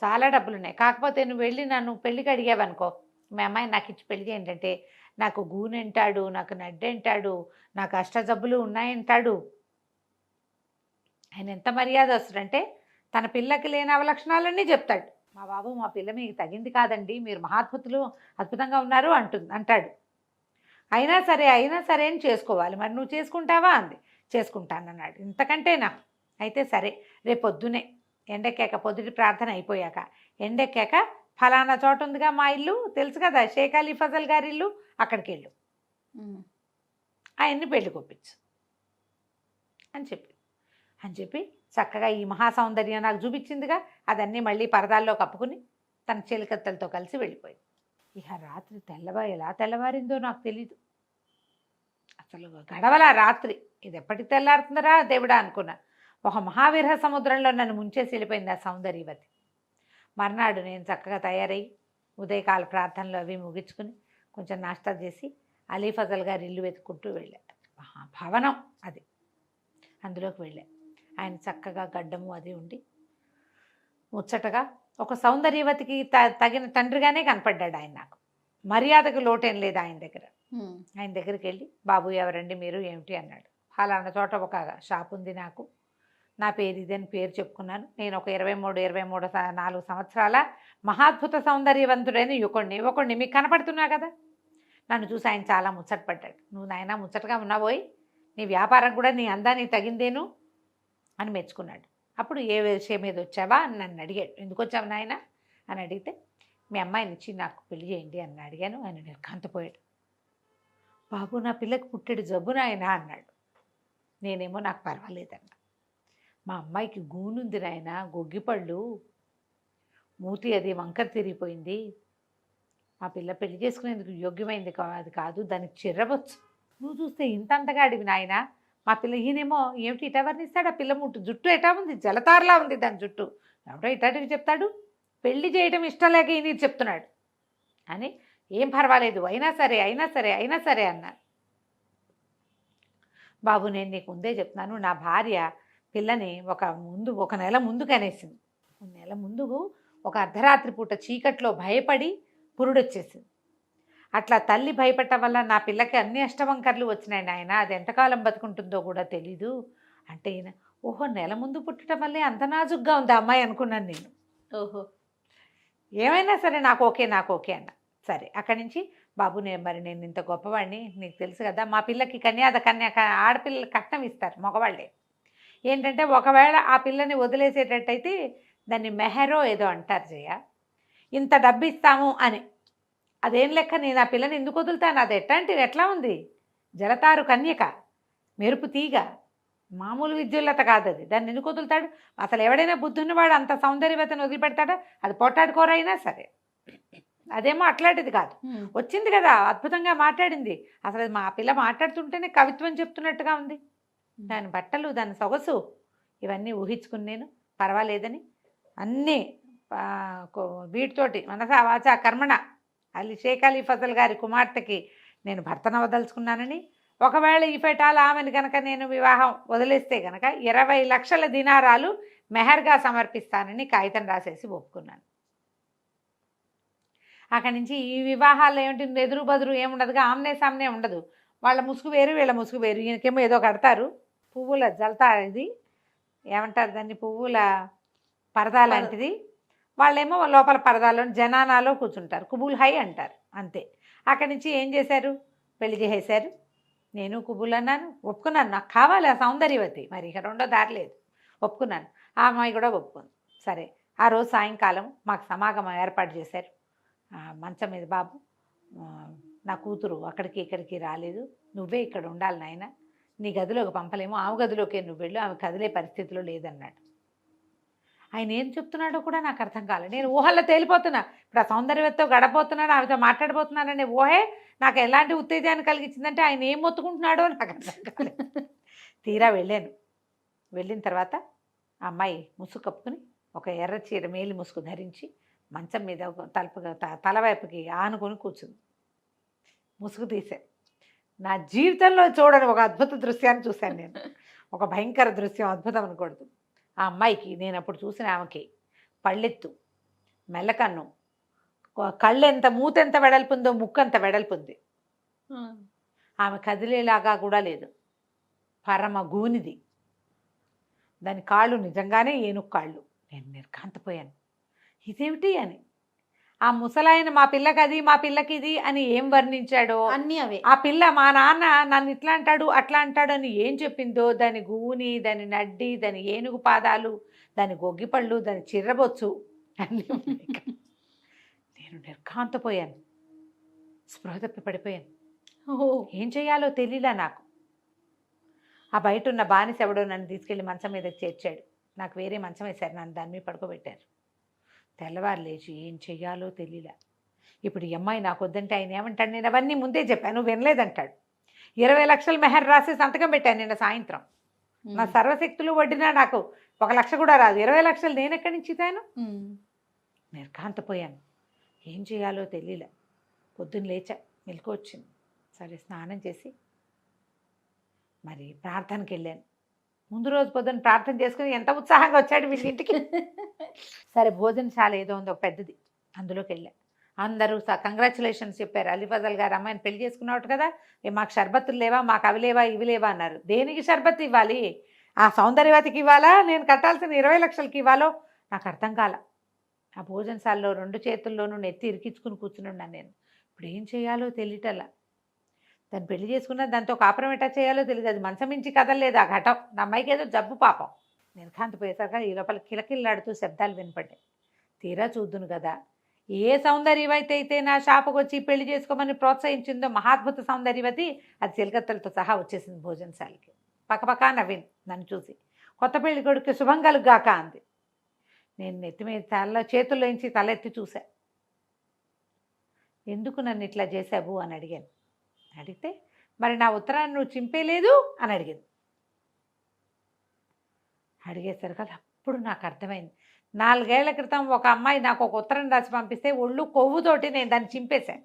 చాలా డబ్బులున్నాయి. కాకపోతే నువ్వు వెళ్ళి నన్ను పెళ్ళికి అడిగావనుకో, మీ అమ్మాయి నాకు ఇచ్చి పెళ్ళి ఏంటంటే నాకు గూనె అంటాడు, నాకు నడ్డి అంటాడు, నాకు అష్టజబ్బులు ఉన్నాయంటాడు. ఆయన ఎంత మర్యాదస్తుడంటే తన పిల్లకి లేని అవలక్షణాలన్నీ చెప్తాడు. మా బాబు మా పిల్ల మీకు తగింది కాదండి, మీరు మహాద్భుతులు అద్భుతంగా ఉన్నారు అంటాడు. అయినా సరే అని చేసుకోవాలి. మరి నువ్వు చేసుకుంటావా అంది. చేసుకుంటానన్నాడు. ఇంతకంటేనా? అయితే సరే, రేపు పొద్దునే ఎండెక్కాక, పొద్దుటి ప్రార్థన అయిపోయాక ఎండెక్కాక ఫలానా చోట ఉందిగా మా ఇల్లు, తెలుసు కదా షేక్ అలీ ఫజల్ గారి ఇల్లు, అక్కడికి వెళ్ళు, ఆయన్ని పెళ్లి కొప్పించు అని చెప్పి చక్కగా ఈ మహాసౌందర్యం నాకు చూపించిందిగా, అదన్నీ మళ్ళీ పరదాల్లో కప్పుకుని తన చెలికత్తెలతో కలిసి వెళ్ళిపోయింది. ఇక రాత్రి ఎలా తెల్లవారిందో నాకు తెలీదు. అసలు గడవలా రాత్రి. ఇది ఎప్పటికి తెల్లారుతుందరా దేవుడా అనుకున్నా. ఒక మహావిరహ సముద్రంలో నన్ను ముంచేసి వెళ్ళిపోయింది ఆ సౌందర్యవతి. మర్నాడు నేను చక్కగా తయారై ఉదయకాల ప్రార్థనలు అవి ముగించుకుని కొంచెం నాష్టా చేసి అలీ ఫజల్ గారి ఇల్లు వెతుక్కుంటూ వెళ్ళా. భవనం అది, అందులోకి వెళ్ళా. ఆయన చక్కగా గడ్డము అది ఉండి ముచ్చటగా ఒక సౌందర్యవతికి తగిన తండ్రిగానే కనపడ్డాడు ఆయన నాకు. మర్యాదకు లోటేం లేదు ఆయన దగ్గర. ఆయన దగ్గరికి వెళ్ళి, బాబు ఎవరండి మీరు, ఏమిటి అన్నాడు. ఫలానా చోట ఒక షాప్ ఉంది నాకు, నా పేరు ఇదని పేరు చెప్పుకున్నాను. నేను ఒక 23-24 సంవత్సరాల మహాద్భుత సౌందర్యవంతుడైన యువకుడిని మీకు కనపడుతున్నా కదా. నన్ను చూసి ఆయన చాలా ముచ్చటపడ్డాడు. నువ్వు నాయన ముచ్చటగా ఉన్నావోయ్, నీ వ్యాపారం కూడా నీ అందానికి తగిందేను అని మెచ్చుకున్నాడు. అప్పుడు ఏ విషయం మీద వచ్చావా అని నన్ను అడిగాడు. ఎందుకు వచ్చావు నాయన అని అడిగితే, మీ అమ్మాయిని ఇచ్చి నాకు పెళ్లి చేయండి అని అడిగాను. ఆయన నిర్ఘాంతపోయాడు. బాబు నా పిల్లకి పుట్టాడు జబ్బు నాయన అన్నాడు. నేనేమో నాకు పర్వాలేదన్నా. మా అమ్మాయికి గూనుంది నాయన, గొగ్గిపళ్ళు, మూతి అది వంకర తిరిగిపోయింది, మా పిల్ల పెళ్లి చేసుకునేందుకు యోగ్యమైంది అది కాదు, దానికి చిర్రవచ్చు. నువ్వు చూస్తే ఇంత అంతగా అడివి నాయన. మా పిల్ల ఈయనేమో ఏమిటి ఇటా వర్ణిస్తాడు, ఆ పిల్ల జుట్టు ఎటా ఉంది, జలతారలా ఉంది దాని జుట్టు, ఎవడో ఇటాటివి చెప్తాడు, పెళ్లి చేయటం ఇష్టం లేక ఈయన చెప్తున్నాడు అని. ఏం పర్వాలేదు, అయినా సరే అన్నాను. బాబు నేను నీకు ముందే చెప్తున్నాను, నా భార్య పిల్లని ఒక నెల ముందు కనేసింది. నెల ముందు ఒక అర్ధరాత్రి పూట చీకట్లో భయపడి పురుడొచ్చేసింది. అట్లా తల్లి భయపడటం వల్ల నా పిల్లకి అన్ని అష్టవంకర్లు వచ్చినాయి నాయన, అది ఎంతకాలం బతుకుంటుందో కూడా తెలీదు అంటే ఈయన, ఓహో నెల ముందు పుట్టడం వల్లే అంత నాజుగ్గా ఉంది ఆ అమ్మాయి అనుకున్నాను నేను. ఓహో ఏమైనా సరే నాకు ఓకే అన్న. సరే అక్కడి నుంచి, బాబు నేను ఇంత గొప్పవాడిని నీకు తెలుసు కదా, మా పిల్లకి ఆడపిల్లల కట్నం ఇస్తారు మగవాళ్ళే. ఏంటంటే ఒకవేళ ఆ పిల్లని వదిలేసేటట్టయితే దాన్ని మెహరో ఏదో అంటారు జయ, ఇంత డబ్బు ఇస్తాము అని. అదేం లెక్క, నేను ఆ పిల్లని ఎందుకు వదులుతాను, అది ఎట్లా ఉంది, జలతారు కన్యక, మెరుపు తీగ, మామూలు విద్యుల్లత కాదు అది, దాన్ని ఎందుకు వదులుతాడు. అసలు ఎవడైనా బుద్ధున్నవాడు అంత సౌందర్యవతను వదిలిపెడతాడా, అది పొట్టాడుకోరైనా సరే. అదేమో అట్లాంటిది కాదు, వచ్చింది కదా అద్భుతంగా మాట్లాడింది. అసలు మా పిల్ల మాట్లాడుతుంటేనే కవిత్వం చెప్తున్నట్టుగా ఉంది. దాని బట్టలు, దాని సొగసు, ఇవన్నీ ఊహించుకుని నేను పర్వాలేదని అన్నీ వీటితోటి మనసా వాచా కర్మణ షేక్ అలీ ఫజల్ గారి కుమార్తెకి నేను భర్తనవదలుచుకున్నానని, ఒకవేళ ఈ ఫెటాల ఆమెను కనుక నేను వివాహం వదిలేస్తే కనుక 20 లక్షల దినారాలు మెహర్గా సమర్పిస్తానని కాగితం రాసేసి ఒప్పుకున్నాను. అక్కడి నుంచి ఈ వివాహాలు ఏమిటి, ఎదురు బదురు ఏముండదుగా, ఆమ్నే సామ్నే ఉండదు. వాళ్ళ ముసుగు వేరు, వీళ్ళ ముసుగు వేరు. ఈయనకేమో ఏదో కడతారు, పువ్వుల జల్తా, ఇది ఏమంటారు దాన్ని, పువ్వుల పరదా లాంటిది. వాళ్ళేమో లోపల పరదాలో జనానాలో కూర్చుంటారు, కుబుల్ హై అంటారు, అంతే. అక్కడి నుంచి ఏం చేశారు, పెళ్లి చేసేశారు. నేను కుబుల్ అన్నాను, ఒప్పుకున్నాను. నాకు కావాలి ఆ సౌందర్యవతి, మరి ఇక రెండో దారి లేదు. ఒప్పుకున్నాను. ఆ అమ్మాయి కూడా ఒప్పుకుంది. సరే, ఆ రోజు సాయంకాలం మాకు సమాగమం ఏర్పాటు చేశారు. మంచం మీద, బాబు నా కూతురు అక్కడికి ఇక్కడికి రాలేదు, నువ్వే ఇక్కడ ఉండాలి నాయన, నీ గదిలోకి పంపలేము, ఆమె గదిలోకే నువ్వు వెళ్ళు, ఆమె కదిలే పరిస్థితిలో లేదన్నాడు. ఆయన ఏం చెప్తున్నాడో కూడా నాకు అర్థం కాలేదు. నేను ఊహల్లో తేలిపోతున్నా. ఇప్పుడు ఆ సౌందర్యవతితో గడపోతున్నాను, ఆమెతో మాట్లాడబోతున్నాననే ఊహే నాకు ఎలాంటి ఉత్తేజాన్ని కలిగించిందంటే ఆయన ఏం మొత్తుకుంటున్నాడో నాకు అర్థం కాలేదు. తీరా వెళ్ళాను. వెళ్ళిన తర్వాత ఆ అమ్మాయి ముసుగు కప్పుకుని ఒక ఎర్ర చీర మేలి ముసుగు ధరించి మంచం మీద ఒక తలవైపుకి ఆనుకొని కూర్చుంది. ముసుగు తీసే నా జీవితంలో చూడని ఒక అద్భుత దృశ్యాన్ని చూశాను నేను. ఒక భయంకర దృశ్యం, అద్భుతం అనకూడదు. ఆ అమ్మాయికి నేను అప్పుడు చూసిన ఆమెకి పళ్ళెత్తు, మెల్లకన్ను, కళ్ళు ఎంత, మూతెంత వెడల్పుందో ముక్కు అంత వెడల్పుంది. ఆమె కదిలేలాగా కూడా లేదు, పరమ గూనిది. దాని కాళ్ళు నిజంగానే ఏనుగు కాళ్ళు. నేను నిర్ఘాంతపోయాను, ఇదేమిటి అని. ఆ ముసలాయన మా పిల్లకి అది, మా పిల్లకి ఇది అని ఏం వర్ణించాడో, అన్నీ అవే. ఆ పిల్ల మా నాన్న నన్ను ఇట్లా అంటాడు అట్లా అంటాడు అని ఏం చెప్పిందో, దాని గూని, దాని నడ్డి, దాని ఏనుగు పాదాలు, దాని గొగ్గిపళ్ళు, దాని చిర్రబొచ్చు అన్నీ ఉన్నాయి ఇక్కడ. నేను నిర్ఘాంతపోయాను, స్పృహ తప్పి పడిపోయాను. ఏం చేయాలో తెలియలా నాకు. ఆ బయట ఉన్న బానిస ఎవడో నన్ను తీసుకెళ్ళి మంచం మీదకి చేర్చాడు. నాకు వేరే మంచం వేశారు, నన్ను దాని మీద పడుకోబెట్టారు. తెల్లవారు లేచి ఏం చెయ్యాలో తెలియలే. ఇప్పుడు ఈ అమ్మాయి నాకు వద్దంటే ఆయన ఏమంటాడు, నేను అవన్నీ ముందే చెప్పాను, నువ్వు వినలేదంటాడు. 20 లక్షల మెహర్ రాసి సంతకం పెట్టాను నిన్న సాయంత్రం. నా సర్వశక్తులు వడ్డినా నాకు 1 లక్ష కూడా రాదు, 20 లక్షలు నేను ఎక్కడి నుంచి ఇస్తాను? నిర్ఘాంతపోయాను, ఏం చేయాలో తెలియలే. పొద్దున్న లేచా, మెలకు వచ్చింది. సరే, స్నానం చేసి మరి ప్రార్థనకి వెళ్ళాను. ముందు రోజు పొద్దున్న ప్రార్థన చేసుకుని ఎంత ఉత్సాహంగా వచ్చాడు వీళ్ళింటికి. సరే, భోజనశాల ఏదో ఉంది ఒక పెద్దది, అందులోకి వెళ్ళా. అందరూ కంగ్రాచులేషన్స్ చెప్పారు. అలీ ఫజల్ గారు అమ్మాయిని పెళ్లి చేసుకున్నావు కదా, మాకు షర్బత్తులు లేవా, మాకు అవి లేవా, ఇవి లేవా అన్నారు. దేనికి షర్బత్ ఇవ్వాలి? ఆ సౌందర్యవతికి ఇవ్వాలా, నేను కట్టాల్సిన 20 లక్షలకి ఇవ్వాలో నాకు అర్థం కాల. ఆ భోజనశాలలో 2 చేతుల్లోనూ నెత్తి ఇరికించుకుని కూర్చుని ఉన్నాను నేను. ఇప్పుడు ఏం చేయాలో తెలియటల్లా. దాన్ని పెళ్లి చేసుకున్నా దాంతో కాపురం ఎట్టా చేయాలో తెలియదు. అది మంచం మించి కదలలేదు ఆ ఘటం. నా అమ్మాయికి ఏదో జబ్బు పాపం. నిర్ఘాంతపోయేసరిగా ఈ లోపల కిలకిల్లాడుతూ శబ్దాలు వినపడ్డాయి. తీరా చూద్దును కదా, ఏ సౌందర్యవతి అయితే నా షాపుకు వచ్చి పెళ్లి చేసుకోమని ప్రోత్సహించిందో మహాద్భుత సౌందర్యవతి, అది చిలకత్తలతో సహా వచ్చేసింది భోజనశాలకి. పక్కపక్క నవ్వింది నన్ను చూసి. కొత్త పెళ్లి కొడుకు శుభం కలుగ్గాక అంది. నేను నెత్తి మీద చేతుల్లోంచి తలెత్తి చూశా. ఎందుకు నన్ను ఇట్లా చేశావు అని అడిగాను. అడిగితే మరి నా ఉత్తరాన్ని నువ్వు చింపేలేదు అని అడిగింది. అడిగేసరికి అప్పుడు నాకు అర్థమైంది. 4 ఏళ్ల క్రితం ఒక అమ్మాయి నాకు ఒక ఉత్తరం రాసి పంపిస్తే ఒళ్ళు కొవ్వుతోటి నేను దాన్ని చింపేశాను.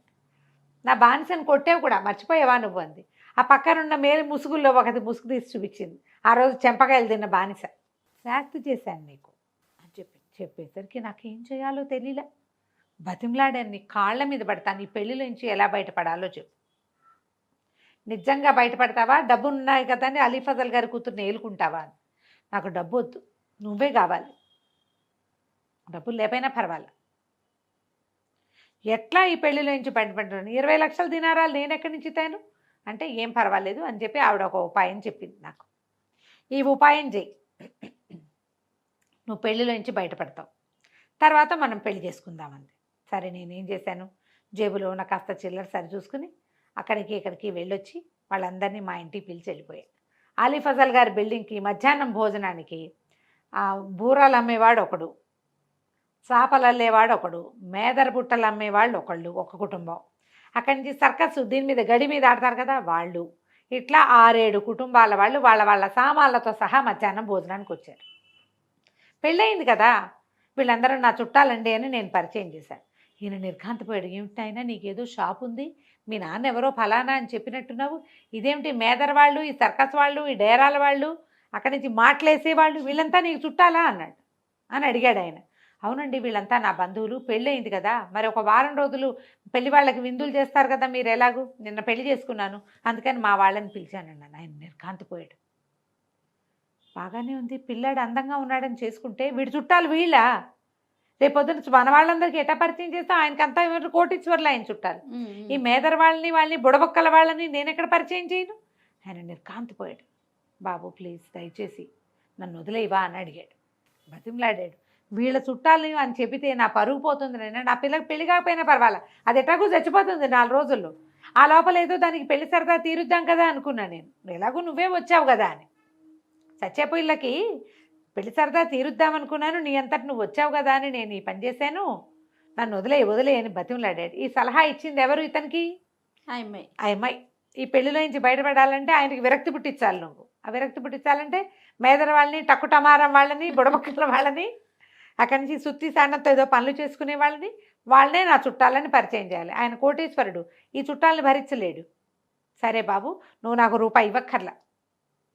నా బానిసను కొట్టేవి కూడా, మర్చిపోయావా నువ్వు అంది. ఆ పక్కనున్న మేలు ముసుగుల్లో ఒకటి ముసుగు తీసి చూపించింది. ఆ రోజు చెంపకాయలు తిన్న బానిస. శాస్తి చేశాను నీకు అని చెప్పేసరికి నాకేం చేయాలో తెలియలే. బతిమలాడాను, నీ కాళ్ళ మీద పడతాను, నీ పెళ్లిలోంచి ఎలా బయటపడాలో చెప్పు. నిజంగా బయటపడతావా? డబ్బు ఉన్నాయి కదా అని అలీ ఫజల్ గారి కూతుర్ని ఏలుకుంటావా? నాకు డబ్బు వద్దు, నువ్వే కావాలి. డబ్బులు లేకపోయినా పర్వాలే, ఎట్లా ఈ పెళ్లిలో నుంచి బయటపడ్డాను? 20 లక్షల దినారాలు నేను ఎక్కడి నుంచి ఇస్తాను అంటే ఏం పర్వాలేదు అని చెప్పి ఆవిడ ఒక ఉపాయం చెప్పింది నాకు. ఈ ఉపాయం చేయి, నువ్వు పెళ్లిలో నుంచి బయటపడతావు, తర్వాత మనం పెళ్లి చేసుకుందామంది. సరే, నేనేం చేశాను, జేబులో ఉన్న కాస్త చిల్లర సరి చూసుకుని అక్కడికి ఇక్కడికి వెళ్ళొచ్చి వాళ్ళందరినీ మా ఇంటికి పిలిచి వెళ్ళిపోయాను. అలీ ఫజల్ గారి బిల్డింగ్కి మధ్యాహ్నం భోజనానికి బూరాలు అమ్మేవాడు ఒకడు, చేపలు అల్లేవాడు ఒకడు, మేదర బుట్టలు అమ్మేవాళ్ళు ఒకళ్ళు, ఒక కుటుంబం. అక్కడి నుంచి సర్కస్ దీని మీద గడి మీద ఆడతారు కదా వాళ్ళు, ఇట్లా 6-7 కుటుంబాల వాళ్ళు వాళ్ళ వాళ్ళ సామాన్లతో సహా మధ్యాహ్నం భోజనానికి వచ్చారు. పెళ్ళయింది కదా, వీళ్ళందరూ నా చుట్టాలండి అని నేను పరిచయం చేశాను. ఈయన నిర్ఘాంతపోయాడు. ఏమిటైనా నీకేదో షాప్ ఉంది, మీ నాన్న ఎవరో ఫలానా అని చెప్పినట్టున్నావు, ఇదేమిటి మేదర వాళ్ళు, ఈ సర్కస్ వాళ్ళు, ఈ డేరాల వాళ్ళు, అక్కడి నుంచి మాటలేసేవాళ్ళు, వీళ్ళంతా నీకు చుట్టాలా అన్నాడు అని అడిగాడు ఆయన. అవునండి, వీళ్ళంతా నా బంధువులు, పెళ్ళయింది కదా, మరి ఒక వారం రోజులు పెళ్లి వాళ్ళకి విందులు చేస్తారు కదా మీరు ఎలాగూ, నిన్న పెళ్లి చేసుకున్నాను అందుకని మా వాళ్ళని పిలిచానన్నాను. ఆయన నిర్ఘాంతపోయాడు. బాగానే ఉంది, పిల్లాడు అందంగా ఉన్నాడని చేసుకుంటే వీడి చుట్టాలు వీళ్ళ, రేపొద్దున మన వాళ్ళందరికీ ఎట్టా పరిచయం చేస్తాం? ఆయనకంతా ఎవరు కోటీశ్వర్లు ఆయన చుట్టాలు. ఈ మేదర్ వాళ్ళని బుడబొక్కల వాళ్ళని నేను ఎక్కడ పరిచయం చేయను? ఆయన నిర్కాంతిపోయాడు. బాబు ప్లీజ్ దయచేసి నన్ను వదిలేవా అని అడిగాడు. బతిమలాడాడు. వీళ్ళ చుట్టాలని అని చెబితే నా పరుగు పోతుంది నాయనా, నా పిల్లకి పెళ్లి కాకపోయినా పర్వాలా, అది ఎట్లాగూ చచ్చిపోతుంది 4 రోజుల్లో, ఆ లోపల ఏదో దానికి పెళ్లి సరదా తీరుద్దాం కదా అనుకున్నా నేను, ఎలాగూ నువ్వే వచ్చావు కదా అని. చచ్చే పిల్లకి పెళ్లి సరదా తీరుద్దాం అనుకున్నాను, నీ అంతటి నువ్వు వచ్చావు కదా అని నేను ఈ పని చేశాను, నన్ను వదిలే అని బతిమలాడాడు. ఈ సలహా ఇచ్చింది ఎవరు ఇతనికి? ఆ అమ్మాయి. ఈ పెళ్లిలో నుంచి బయటపడాలంటే ఆయనకి విరక్తి పుట్టించాలి నువ్వు. ఆ విరక్తి పుట్టించాలంటే మేదర వాళ్ళని, టక్కుటమారం వాళ్ళని, బుడమక్కల వాళ్ళని, అక్కడి నుంచి సుత్తి సాండంతో ఏదో పనులు చేసుకునే వాళ్ళనే నా చుట్టాలని పరిచయం చేయాలి. ఆయన కోటీశ్వరుడు, ఈ చుట్టాలని భరించలేడు. సరే బాబు, నువ్వు నాకు రూపాయి ఇవ్వక్కర్లా,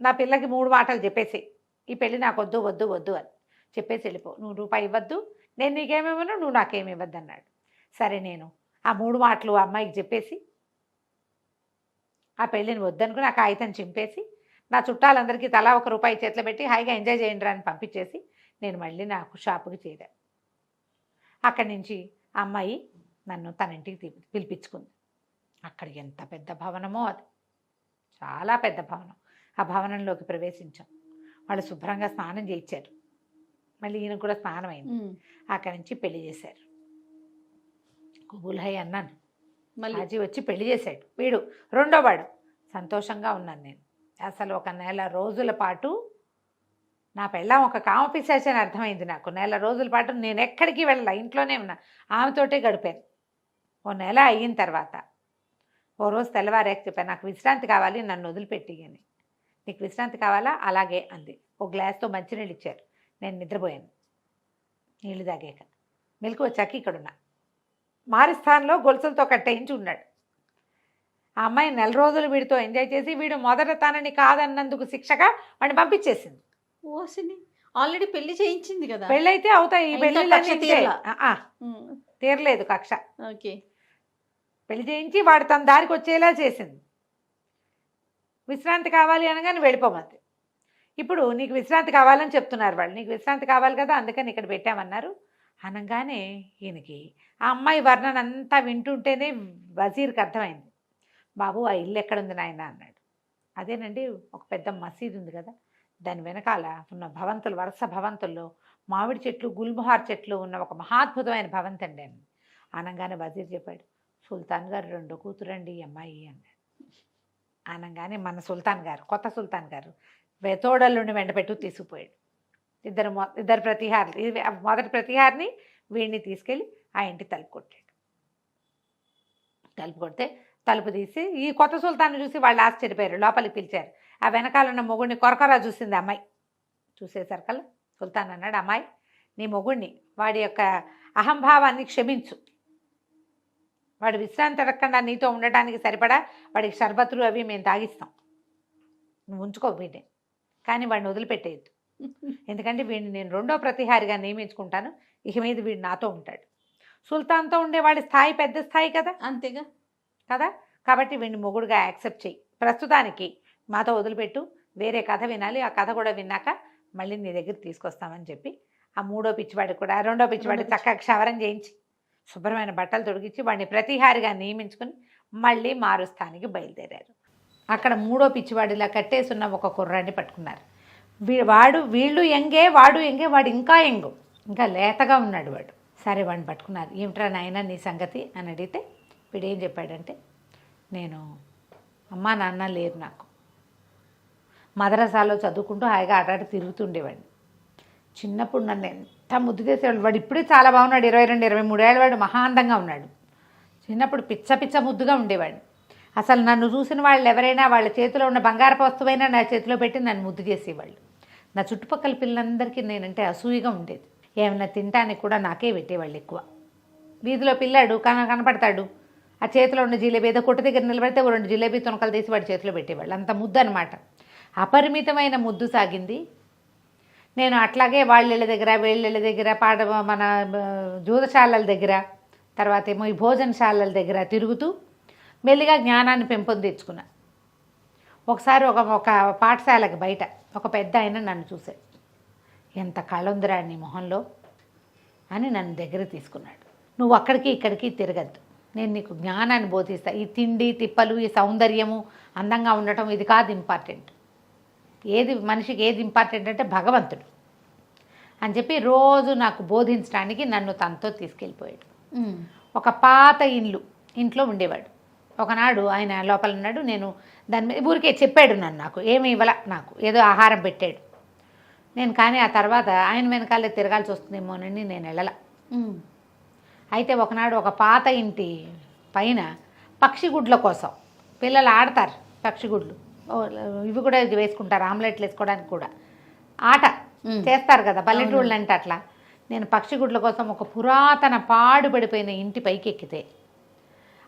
నా పిల్లకి 3 మాటలు చెప్పేసి ఈ పెళ్ళి నాకు వద్దు వద్దు వద్దు అని చెప్పేసి వెళ్ళిపో, నువ్వు రూపాయి ఇవ్వద్దు, నేను నీకేమివ్వను, నువ్వు నాకేమి ఇవ్వద్దు అన్నాడు. సరే నేను ఆ 3 మాటలు ఆ అమ్మాయికి చెప్పేసి ఆ పెళ్ళిని వద్దనుకుని ఆ కాగితం చింపేసి నా చుట్టాలందరికీ తలా 1 రూపాయి చేతిలో పెట్టి హాయిగా ఎంజాయ్ చేయండి అని పంపించేసి నేను మళ్ళీ నాకు షాపుకి చేరాను. అక్కడి నుంచి ఆ అమ్మాయి నన్ను తన ఇంటికి పిలిపించుకుంది. అక్కడ ఎంత పెద్ద భవనమో అది, చాలా పెద్ద భవనం. ఆ భవనంలోకి ప్రవేశించాం. వాళ్ళు శుభ్రంగా స్నానం చేయించారు, మళ్ళీ ఈయన కూడా స్నానం అయింది. అక్కడి నుంచి పెళ్లి చేశారు. కుబుల్ హై అన్నాను, రాజీ వచ్చి పెళ్లి చేశాడు. వీడు 2వ వాడు. సంతోషంగా ఉన్నాను నేను. అసలు 1 నెల రోజుల పాటు నా పెళ్ళాం ఒక కామపిశాచి అని అర్థమైంది నాకు. 1 నెల రోజుల పాటు నేను ఎక్కడికి వెళ్ళాల, ఇంట్లోనే ఉన్నా, ఆమెతోటే గడిపాను. 1 నెల అయిన తర్వాత ఓ రోజు తెల్లవారేకి చెప్పాను, నాకు విశ్రాంతి కావాలి, నన్ను వదిలిపెట్టి అని. నీకు విశ్రాంతి కావాలా? అలాగే అంది. ఒక గ్లాస్తో మంచినీళ్ళు ఇచ్చారు. నేను నిద్రపోయాను. నీళ్ళు తాగాక మెలకు వచ్చాక ఇక్కడున్నా. మారిస్థాన్లో గొలుసులతో కట్టేయించి ఉన్నాడు. ఆ అమ్మాయి 1 నెల రోజులు వీడితో ఎంజాయ్ చేసి వీడు మొదట తనని కాదన్నందుకు శిక్షగా వాడిని పంపించేసింది. ఓసిని ఆల్రెడీ పెళ్లి చేయించింది కదా. పెళ్ళైతే అవుతాయి ఈ పెళ్ళిళ్ళన్నీ. తీరలేదు కక్ష. ఓకే. పెళ్లి చేయించి వాడు తన దారికి వచ్చేలా చేసింది. విశ్రాంతి కావాలి అనగానే వెళ్ళిపోమంది. ఇప్పుడు నీకు విశ్రాంతి కావాలని చెప్తున్నారు వాళ్ళు, నీకు విశ్రాంతి కావాలి కదా అందుకని ఇక్కడ పెట్టామన్నారు. అనగానే ఈయనకి ఆ అమ్మాయి వర్ణన అంతా వింటుంటేనే వజీర్కి అర్థమైంది. బాబు ఆ ఇల్లు ఎక్కడుంది నాయన అన్నాడు. అదేనండి ఒక పెద్ద మసీదు ఉంది కదా, దాని వెనకాల ఉన్న భవంతులు, వరుస భవంతుల్లో మామిడి చెట్లు, గుల్మహార్ చెట్లు ఉన్న ఒక మహాద్భుతమైన భవంతి అండి అని అనగానే వజీర్ చెప్పాడు, సుల్తాన్ గారు 2 కూతురండి ఈ అమ్మాయి అన్నాడు. అనగానే మన సుల్తాన్ గారు, కొత్త సుల్తాన్ గారు వెతోడల్లుండి వెంటపెట్టు తీసుకుపోయాడు. ఇద్దరు ప్రతిహారులు, మొదటి ప్రతిహారిని వీడిని తీసుకెళ్ళి ఆ ఇంటి తలుపు కొట్టాడు. తలుపు కొడితే తలుపు తీసి ఈ కొత్త సుల్తాన్ని చూసి వాళ్ళు ఆశ్చర్యపోయారు. లోపలికి పిలిచారు. ఆ వెనకాల ఉన్న మొగుడిని కొరకొరా చూసింది అమ్మాయి. చూసేసరికల్లా సుల్తాన్ అన్నాడు, అమ్మాయి నీ మొగుడిని, వాడి యొక్క అహంభావాన్ని క్షమించు, వాడు విశ్రాంతి అడగకుండా నీతో ఉండటానికి సరిపడా వాడికి షర్బతులు అవి మేము తాగిస్తాం, నువ్వు ఉంచుకో వీడిని, కానీ వాడిని వదిలిపెట్టేయద్దు, ఎందుకంటే వీడిని నేను 2వ ప్రతిహారిగా నియమించుకుంటాను, ఇక మీద వీడు నాతో ఉంటాడు. సుల్తాన్తో ఉండే వాడి స్థాయి పెద్ద స్థాయి కదా, అంతేగా కదా, కాబట్టి వీడిని మొగుడుగా యాక్సెప్ట్ చేయి, ప్రస్తుతానికి మాతో వదిలిపెట్టు, వేరే కథ వినాలి, ఆ కథ కూడా విన్నాక మళ్ళీ నీ దగ్గర తీసుకొస్తామని చెప్పి ఆ 3వ పిచ్చివాడి కూడా 2వ పిచ్చివాడి చక్కగా క్షవరం చేయించి శుభ్రమైన బట్టలు తొడిగించి వాడిని ప్రతిహారిగా నియమించుకుని మళ్ళీ మారుస్థానికి బయలుదేరారు. అక్కడ 3వ పిచ్చివాడిలా కట్టేసున్న ఒక కుర్రాన్ని పట్టుకున్నారు. వీళ్ళు ఎంగే, వాడు ఎంగే, వాడు ఇంకా ఎంగు, ఇంకా లేతగా ఉన్నాడు వాడు. సరే వాడిని పట్టుకున్నారు. ఏమిట్రా నాయన నీ సంగతి అని అడిగితే వీడు ఏం చెప్పాడంటే, నేను అమ్మా నాన్న లేరు, నాకు మదరసాలో చదువుకుంటూ హాయిగా ఆటాడి తిరుగుతుండేవాడిని. చిన్నప్పుడు నన్ను ఎంత ముద్దు చేసేవాడు. వాడు ఇప్పుడే చాలా బాగున్నాడు, 22-23 ఏళ్ళ వాడు, మహా అందంగా ఉన్నాడు. చిన్నప్పుడు పిచ్చ పిచ్చ ముద్దుగా ఉండేవాడు. అసలు నన్ను చూసిన వాళ్ళు ఎవరైనా వాళ్ళ చేతిలో ఉన్న బంగారపు వస్తువైనా నా చేతిలో పెట్టి నన్ను ముద్దు చేసేవాళ్ళు. నా చుట్టుపక్కల పిల్లలందరికీ నేనంటే అసూయగా ఉండేది. ఏమైనా తినటానికి కూడా నాకే పెట్టేవాళ్ళు ఎక్కువ. వీధిలో పిల్లాడు కనపడతాడు, ఆ చేతిలో ఉన్న జిలేబీ ఏదో కొట్టు దగ్గర నిలబడితే 2 జిలేబీ తునకలు తీసి వాడి చేతిలో పెట్టేవాళ్ళు. అంత ముద్దు అనమాట, అపరిమితమైన ముద్దు సాగింది. నేను అట్లాగే వాళ్ళ దగ్గర వీళ్ళ దగ్గర మన జూదశాలల దగ్గర, తర్వాత ఏమో ఈ భోజనశాలల దగ్గర తిరుగుతూ మెల్లిగా జ్ఞానాన్ని పెంపొందించుకున్నా. ఒకసారి ఒక పాఠశాలకు బయట ఒక పెద్ద ఆయన నన్ను చూశాడు. ఎంత కళ నీ మొహంలో అని నన్ను దగ్గర తీసుకున్నాడు. నువ్వు అక్కడికి ఇక్కడికి తిరగద్దు, నేను నీకు జ్ఞానాన్ని బోధిస్తా. ఈ తిండి తిప్పలు, ఈ సౌందర్యము, అందంగా ఉండటం ఇది కాదు ఇంపార్టెంట్. మనిషికి ఏది ఇంపార్టెంట్ అంటే భగవంతుడు అని చెప్పి రోజు నాకు బోధించడానికి నన్ను తనతో తీసుకెళ్ళిపోయాడు. ఒక పాత ఇంట్లో ఉండేవాడు. ఒకనాడు ఆయన లోపల ఉన్నాడు, నేను దాని మీద ఊరికే చెప్పాడు నాకు ఏమి ఇవ్వాల, నాకు ఏదో ఆహారం పెట్టాడు. నేను కానీ ఆ తర్వాత ఆయన వెనకాలే తిరగాల్సి వస్తుందేమోనని నేను వెళ్ళల. అయితే ఒకనాడు ఒక పాత ఇంటి పైన పక్షిగుడ్ల కోసం పిల్లలు ఆడతారు, పక్షిగుడ్లు ఇవి కూడా వేసుకుంటారు, ఆమ్లెట్లు వేసుకోవడానికి కూడా ఆట చేస్తారు కదా పల్లెటూళ్ళు అంటే. అట్లా నేను పక్షిగుడ్ల కోసం ఒక పురాతన పాడుపడిపోయిన ఇంటి పైకి ఎక్కితే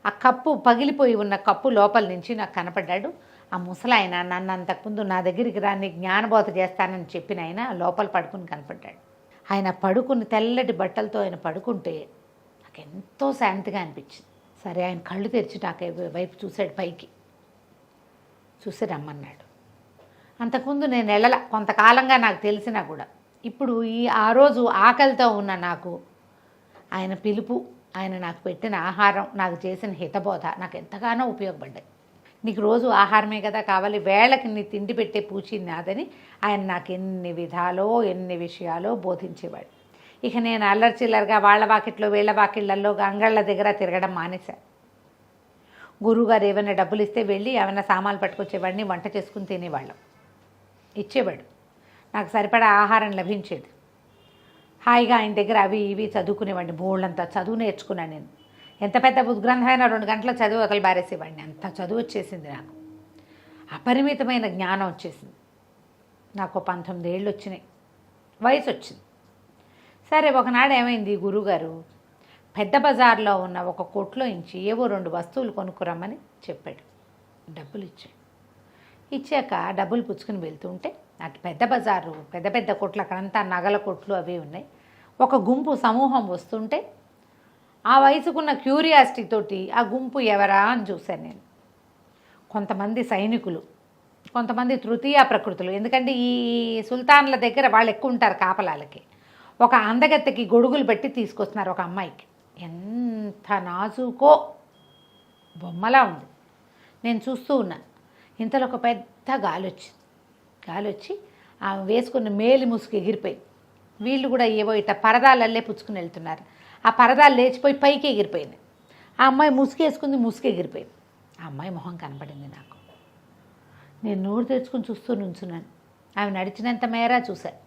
ఆ కప్పు పగిలిపోయి ఉన్న కప్పు లోపల నుంచి నాకు కనపడ్డాడు. ఆ ముసలాయన నన్ను అంతకుముందు నా దగ్గరికి రాని జ్ఞానబోధ చేస్తానని చెప్పిన ఆయన లోపల పడుకుని కనపడ్డాడు. ఆయన పడుకుని తెల్లటి బట్టలతో ఆయన పడుకుంటే నాకు ఎంతో శాంతిగా అనిపించింది. సరే ఆయన కళ్ళు తెరిచి నాకు వైపు చూశాడు, పైకి చూసి రమ్మన్నాడు. అంతకుముందు నేను వెళ్ళల, కొంతకాలంగా నాకు తెలిసినా కూడా. ఇప్పుడు ఆ రోజు ఆకలితో ఉన్న నాకు ఆయన పిలుపు, ఆయన నాకు పెట్టిన ఆహారం, నాకు చేసిన హితబోధ నాకు ఎంతగానో ఉపయోగపడ్డాయి. నీకు రోజు ఆహారమే కదా కావాలి, వేళకి నీ తిండి పెట్టే పూచి నాదని ఆయన నాకు ఎన్ని విధాలో ఎన్ని విషయాలో బోధించేవాడు. ఇక నేను అల్లరి చిల్లరగా వాళ్ళ వాకిట్లో వీళ్ళ వాకిళ్ళల్లో అంగళ్ళ దగ్గర తిరగడం మానేశాను. గురువుగారు ఏమైనా డబ్బులు ఇస్తే వెళ్ళి ఏమైనా సామాన్లు పట్టుకొచ్చేవాడిని, వంట చేసుకుని తినేవాళ్ళం, ఇచ్చేవాడు. నాకు సరిపడా ఆహారం లభించేది. హాయిగా ఆయన దగ్గర అవి ఇవి చదువుకునేవాడిని. బోళ్ళంతా చదువు నేర్చుకున్నాను నేను. ఎంత పెద్ద ఉద్గ్రంథమైనా 2 గంటల చదువు వదిలి బారేసేవాడిని, అంత చదువు వచ్చేసింది నాకు. అపరిమితమైన జ్ఞానం వచ్చేసింది నాకు. 19 ఏళ్ళు వచ్చినాయి, వయసు వచ్చింది. సరే ఒకనాడు ఏమైంది, గురువుగారు పెద్ద బజార్లో ఉన్న ఒక కొట్లో నుంచి ఏవో 2 వస్తువులు కొనుక్కురమ్మని చెప్పాడు. డబ్బులు ఇచ్చాడు. ఇచ్చాక డబ్బులు పుచ్చుకుని వెళ్తుంటే అటు పెద్ద బజారు, పెద్ద పెద్ద కొట్లు, అక్కడంతా నగల కొట్లు అవి ఉన్నాయి. ఒక గుంపు సమూహం వస్తుంటే ఆ వయసుకున్న క్యూరియాసిటీ తోటి ఆ గుంపు ఎవరా అని చూశాను నేను. కొంతమంది సైనికులు, కొంతమంది తృతీయ ప్రకృతులు. ఎందుకంటే ఈ సుల్తాన్ల దగ్గర వాళ్ళు ఎక్కువ ఉంటారు కాపలాలకి. ఒక అందగత్తెకి గొడుగులు పెట్టి తీసుకొస్తున్నారు ఒక అమ్మాయికి. ఎంత నాజుకో, బొమ్మలా ఉంది. నేను చూస్తూ ఉన్నాను. ఇంతలో ఒక పెద్ద గాలి వచ్చి ఆమె వేసుకున్న మేలి ముసుగు ఎగిరిపోయింది. వీళ్ళు కూడా ఏవో ఇట్లా పరదాలల్లే పుచ్చుకుని వెళ్తున్నారు. ఆ పరదాలు లేచిపోయి పైకి ఎగిరిపోయింది. ఆ అమ్మాయి ముసుగు వేసుకుంది, ముసుగు ఎగిరిపోయింది. ఆ అమ్మాయి మొహం కనపడింది నాకు. నేను నోరు తెరుచుకుని చూస్తూ నుంచున్నాను. ఆమె నడిచినంత మేర చూశాను.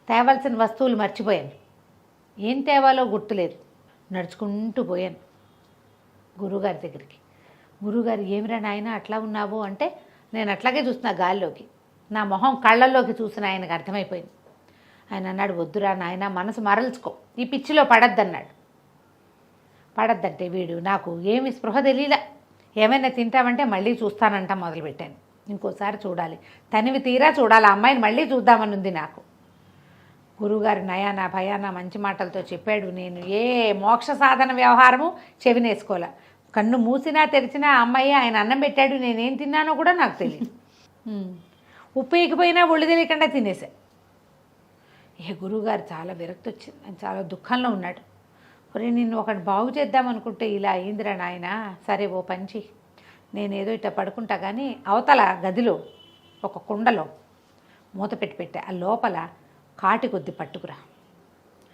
తేవాల్సిన వస్తువులు మర్చిపోయాను. ఏం తేవాలో గుర్తులేదు. నడుచుకుంటూ పోయాను గురువుగారి దగ్గరికి. గురువుగారు ఏమిరా నాయన అట్లా ఉన్నావు అంటే, నేను అట్లాగే చూస్తున్నా గాల్లోకి. నా మొహం కళ్ళల్లోకి చూసిన ఆయనకు అర్థమైపోయింది. ఆయన అన్నాడు, వద్దురా నాయన, మనసు మరల్చుకో, ఈ పిచ్చిలో పడద్దన్నాడు. పడద్దంటే వీడు నాకు ఏమి స్పృహ తెలియలే. ఏమైనా తింటామంటే మళ్ళీ చూస్తానంట మొదలుపెట్టాను. ఇంకోసారి చూడాలి, తనివి తీరా చూడాలి, ఆ అమ్మాయిని మళ్ళీ చూద్దామని ఉంది నాకు. గురువుగారు నయానా భయానా మంచి మాటలతో చెప్పాడు. నేను ఏ మోక్ష సాధన వ్యవహారము చెవినేసుకోలే. కన్ను మూసినా తెరిచినా ఆ అమ్మాయి ఆయన అన్నం పెట్టాడు, నేనేం తిన్నానో కూడా నాకు తెలియదు. ఉప్పు ఎగిపోయినా ఒళ్ళు తెలియకుండా తినేసా. ఏ గురువుగారు చాలా విరక్తి వచ్చింది, ఆయన చాలా దుఃఖంలో ఉన్నాడు. ఒరే నిన్ను ఒకటి బాగు చేద్దామనుకుంటే ఇలా అయిందిరా నాయన. సరే ఓ పంచి, నేనేదో ఇట్లా పడుకుంటా కానీ అవతల గదిలో ఒక కుండలో మూత పెట్టా, ఆ లోపల కాటి కొద్ది పట్టుకురా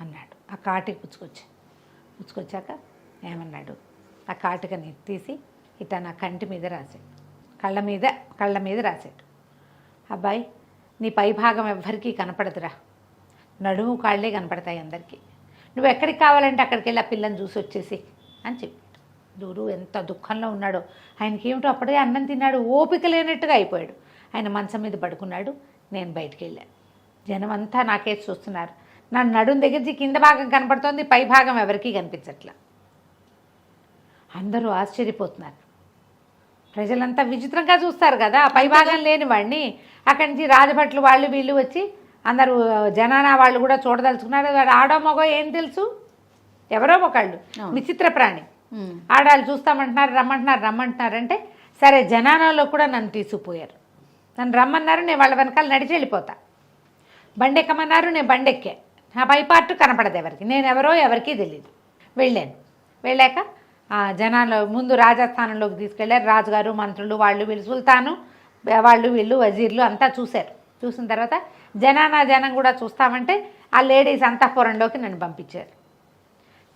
అన్నాడు. ఆ కాటికి పుచ్చుకొచ్చాక ఏమన్నాడు, ఆ కాటికని తీసి ఇట్లా నా కంటి మీద రాశాడు, కళ్ళ మీద రాశాడు. అబ్బాయి నీ పై భాగం ఎవ్వరికీ కనపడదురా, నడుము కాళ్ళే కనపడతాయి అందరికీ. నువ్వు ఎక్కడికి కావాలంటే అక్కడికి వెళ్ళి ఆ పిల్లని చూసి వచ్చేసి అని చెప్పాడు. గురువు ఎంత దుఃఖంలో ఉన్నాడో. ఆయనకి ఏమిటో అప్పుడే అన్నం తిన్నాడు, ఓపిక లేనట్టుగా అయిపోయాడు. ఆయన మంచం మీద పడుకున్నాడు. నేను బయటికి వెళ్ళాను. జనం అంతా నాకేసి చూస్తున్నారు. నా నడుము దగ్గర కింద భాగం కనపడుతోంది, పై భాగం ఎవరికీ కనిపించట్లా. అందరూ ఆశ్చర్యపోతున్నారు. ప్రజలంతా విచిత్రంగా చూస్తారు కదా పై భాగం లేని వాడిని. అక్కడి నుంచి రాజభట్లు వాళ్ళు వీళ్ళు వచ్చి అందరూ జనానా వాళ్ళు కూడా చూడదలుచుకున్నారు. వాడు ఆడో మగో ఏం తెలుసు, ఎవరో ఒకళ్ళు విచిత్ర ప్రాణి. ఆడాళ్ళు చూస్తామంటున్నారు, రమ్మంటున్నారంటే సరే జనానాలో కూడా నన్ను తీసుకుపోయారు. నన్ను రమ్మన్నారు, నేను వాళ్ళ వెనకాల నడిచి వెళ్ళిపోతా. బండెక్కమన్నారు, నేను బండెక్కా. నా పై పార్ట్ కనపడదు ఎవరికి, నేను ఎవరో ఎవరికీ తెలియదు. వెళ్ళాక ఆ జనాల్లో ముందు రాజస్థానంలోకి తీసుకెళ్ళారు. రాజుగారు, మంత్రులు, వాళ్ళు వీళ్ళు, సుల్తాను, వాళ్ళు వీళ్ళు, వజీర్లు అంతా చూశారు. చూసిన తర్వాత జనం కూడా చూస్తామంటే ఆ లేడీస్ అంతఃపురంలోకి నన్ను పంపించారు.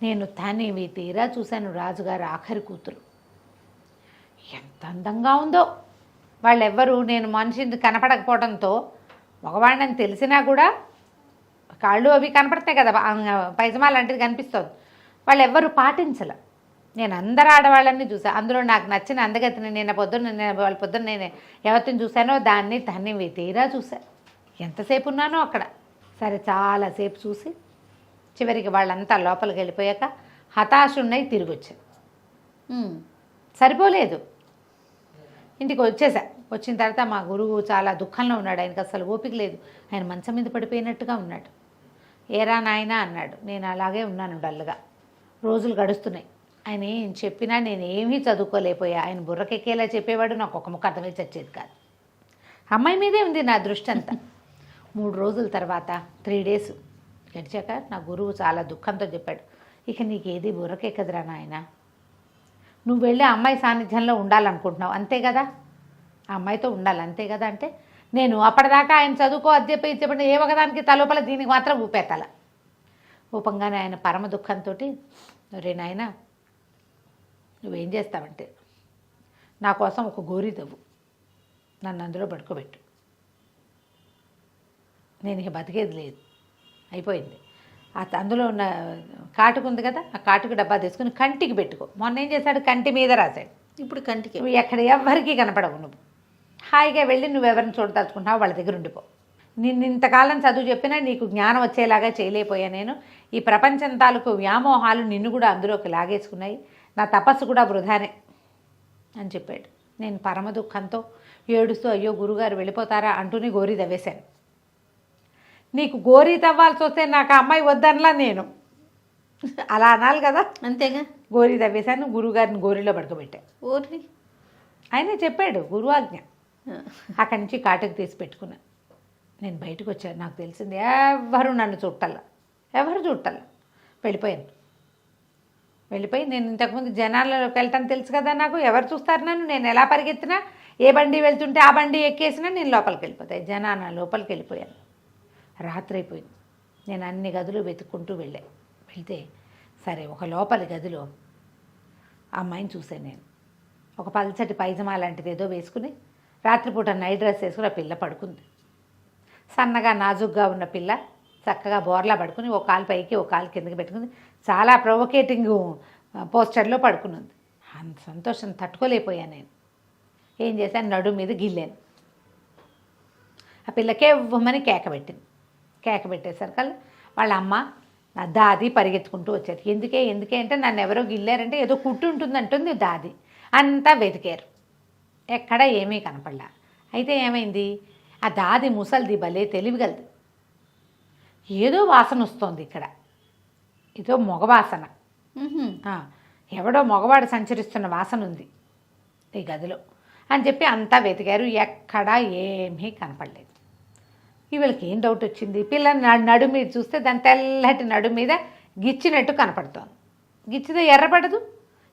నేను తనివి తీరా చూశాను రాజుగారు ఆఖరి కూతురు. ఎంత అందంగా ఉందో. వాళ్ళెవ్వరూ, నేను మనిషిని కనపడకపోవడంతో మగవాడిని తెలిసినా కూడా కాళ్ళు అవి కనపడతాయి కదా, పైజమా లాంటిది కనిపిస్తుంది, వాళ్ళు ఎవ్వరూ పాటించలే. నేను అందరు ఆడవాళ్ళని చూసాను. అందులో నాకు నచ్చిన అందగతిని వాళ్ళ పొద్దున్న నేను ఎవరిని చూశానో దాన్ని తీరా చూశాను. ఎంతసేపు ఉన్నానో అక్కడ. సరే చాలాసేపు చూసి చివరికి వాళ్ళంతా లోపలికి వెళ్ళిపోయాక హతాశున్నై తిరిగి వచ్చాను. సరిపోలేదు, ఇంటికి వచ్చేసా. వచ్చిన తర్వాత మా గురువు చాలా దుఃఖంలో ఉన్నాడు. ఆయనకు అసలు ఓపిక లేదు. ఆయన మంచం మీద పడిపోయినట్టుగా ఉన్నాడు. ఏరా నాయనా అన్నాడు. నేను అలాగే ఉన్నాను డల్గా. రోజులు గడుస్తున్నాయి. ఆయన ఏం చెప్పినా నేను ఏమీ చదువుకోలేకపోయా. ఆయన బుర్రకెక్కేలా చెప్పేవాడు. నాకు ఒక ముక్క అర్థమై చచ్చేది కాదు. అమ్మాయి మీదే ఉంది నా దృష్టి అంతా. 3 రోజుల తర్వాత 3 days గడిచాక నా గురువు చాలా దుఃఖంతో చెప్పాడు, ఇక నీకేది బుర్రకెక్కదురా నాయన, నువ్వు వెళ్ళి అమ్మాయి సాన్నిధ్యంలో ఉండాలనుకుంటున్నావు అంతే కదా, ఆ అమ్మాయితో ఉండాలి అంతే కదా. అంటే నేను అప్పటిదాకా ఆయన చదువుకో అది చెప్పి ఏ ఒకదానికి తలోపల దీనికి మాత్రం ఊపేతాల. ఊపంగానే ఆయన పరమ దుఃఖంతో, రే నాయన నువ్వేం చేస్తావంటే నా కోసం ఒక గోరీ తవ్వు, నన్ను అందులో పడుకోబెట్టు, నేను ఇక బతికేది లేదు, అయిపోయింది. అందులో ఉన్న కాటుకు ఉంది కదా, ఆ కాటుకు డబ్బా తీసుకుని కంటికి పెట్టుకో. మొన్న ఏం చేశాడు, కంటి మీద రాశాడు. ఇప్పుడు కంటికి నువ్వు ఎక్కడ ఎవ్వరికీ కనపడవు. నువ్వు హాయిగా వెళ్ళి నువ్వెవరిని చూడదలుచుకుంటున్నావు వాళ్ళ దగ్గర ఉండిపో. నిన్ను ఇంతకాలం చదువు చెప్పినా నీకు జ్ఞానం వచ్చేలాగా చేయలేకపోయా నేను. ఈ ప్రపంచం తాలూకు వ్యామోహాలు నిన్ను కూడా అందులోకి లాగేసుకున్నాయి. నా తపస్సు కూడా వృధానే అని చెప్పాడు. నేను పరమ దుఃఖంతో ఏడుస్తూ అయ్యో గురుగారు వెళ్ళిపోతారా అంటూనే గోరీ తవ్వేశాను. నీకు గోరీ తవ్వాల్సి వస్తే నాకు ఆ అమ్మాయి వద్దనలా నేను, అలా అనాలి కదా, అంతేగా. గోరీ తవ్వేశాను. గురువుగారిని గోరీలో పడుకోబెట్టాను. ఓర్ని ఆయనే చెప్పాడు గురువాజ్ఞ. అక్కడి నుంచి కాటుకు తీసి పెట్టుకున్నాను. నేను బయటకు వచ్చాను. నాకు తెలిసింది ఎవరు నన్ను చుట్టాల, ఎవరు చుట్టాల. వెళ్ళిపోయి నేను ఇంతకుముందు జనాలలోకి వెళ్తాను తెలుసు కదా, నాకు ఎవరు చూస్తారు నన్ను, నేను ఎలా పరిగెత్తినా ఏ బండి వెళ్తుంటే ఆ బండి ఎక్కేసినా నేను లోపలికి వెళ్ళిపోతాయి. జనాన లోపలికి వెళ్ళిపోయాను. రాత్రి అయిపోయింది. నేను అన్ని గదులు వెతుక్కుంటూ వెళ్తే సరే ఒక లోపలి గదిలో ఆ అమ్మాయిని చూశాను నేను. ఒక పల్చటి పైజమా లాంటిది ఏదో వేసుకుని రాత్రిపూట నైట్ డ్రెస్ వేసుకుని ఆ పిల్ల పడుకుంది. సన్నగా నాజుగ్గా ఉన్న పిల్ల చక్కగా బోర్లా పడుకుని ఒక కాలు పైకి ఒక కాలు కిందకి పెట్టుకుంది. చాలా ప్రొవోకేటింగ్ పోస్చర్లో పడుకున్నది. అంత సంతోషం తట్టుకోలేకపోయాను నేను. ఏం చేశాను, నడుము మీద గిల్లాను. ఆ పిల్లకే ఉమ్మని కేక పెట్టేసరికి వాళ్ళ అమ్మ నా దాది పరిగెత్తుకుంటూ వచ్చారు. ఎందుకే అంటే నన్ను ఎవరో గిల్లారంటే ఏదో కుట్టు ఉంటుందంటుంది దాది. అంతా వెతికారు, ఎక్కడ ఏమీ కనపడలా. అయితే ఏమైంది, ఆ దాది ముసలిది భలే తెలివిగలది. ఏదో వాసన వస్తోంది ఇక్కడ, ఏదో మగవాసన, ఎవడో మగవాడు సంచరిస్తున్న వాసన ఉంది ఈ గదిలో అని చెప్పి అంతా వెతికారు. ఎక్కడా ఏమీ కనపడలేదు. వీళ్ళకి ఏం డౌట్ వచ్చింది, పిల్ల నడుము మీద చూస్తే దాని తెల్లటి నడుము మీద గిచ్చినట్టు కనపడుతోంది. గిచ్చితే ఎర్రపడదు.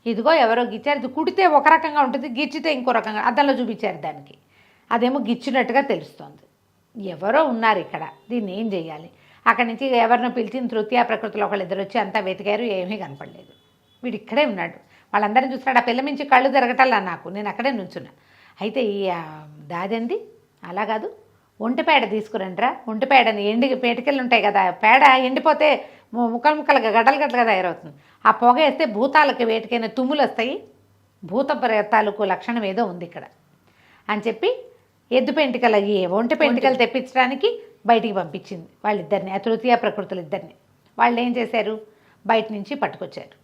ఇదిగో ఎవరో గిచ్చారు. ఇది కుడితే ఒక రకంగా ఉంటుంది, గిచ్చితే ఇంకో రకంగా. అద్దంలో చూపించారు దానికి, అదేమో గిచ్చినట్టుగా తెలుస్తోంది. ఎవరో ఉన్నారు ఇక్కడ, దీన్ని ఏం చేయాలి. అక్కడి నుంచి ఎవరినో పిలిచిన తృతీయ ప్రకృతిలో ఒకళ్ళిద్దరు వచ్చి అంతా వెతికారు, ఏమీ కనపడలేదు. వీడు ఇక్కడే ఉన్నాడు. వాళ్ళందరినీ చూస్తున్నాడు. ఆ పిల్ల మించి కళ్ళు తిరగటల్లా నాకు, నేను అక్కడే నుంచున్నా. అయితే ఈ దాదంది అలా కాదు, ఒంటిపేడ తీసుకురండిరా. ఒంటిపేడని పేటికలు ఉంటాయి కదా, పేడ ఎండిపోతే ముక్కలుగా గడ్డలుగా తయారవుతుంది. ఆ పొగ వేస్తే భూతాలకి వేటికైనా తుమ్ములు వస్తాయి, భూత తాలూకు లక్షణం ఏదో ఉంది ఇక్కడ అని చెప్పి ఎద్దు పెంటికలు ఒంటి పెంటికలు తెప్పించడానికి బయటికి పంపించింది వాళ్ళిద్దరిని, ఆ తృతీయ ప్రకృతులు ఇద్దరిని. వాళ్ళు ఏం చేశారు, బయట నుంచి పట్టుకొచ్చారు.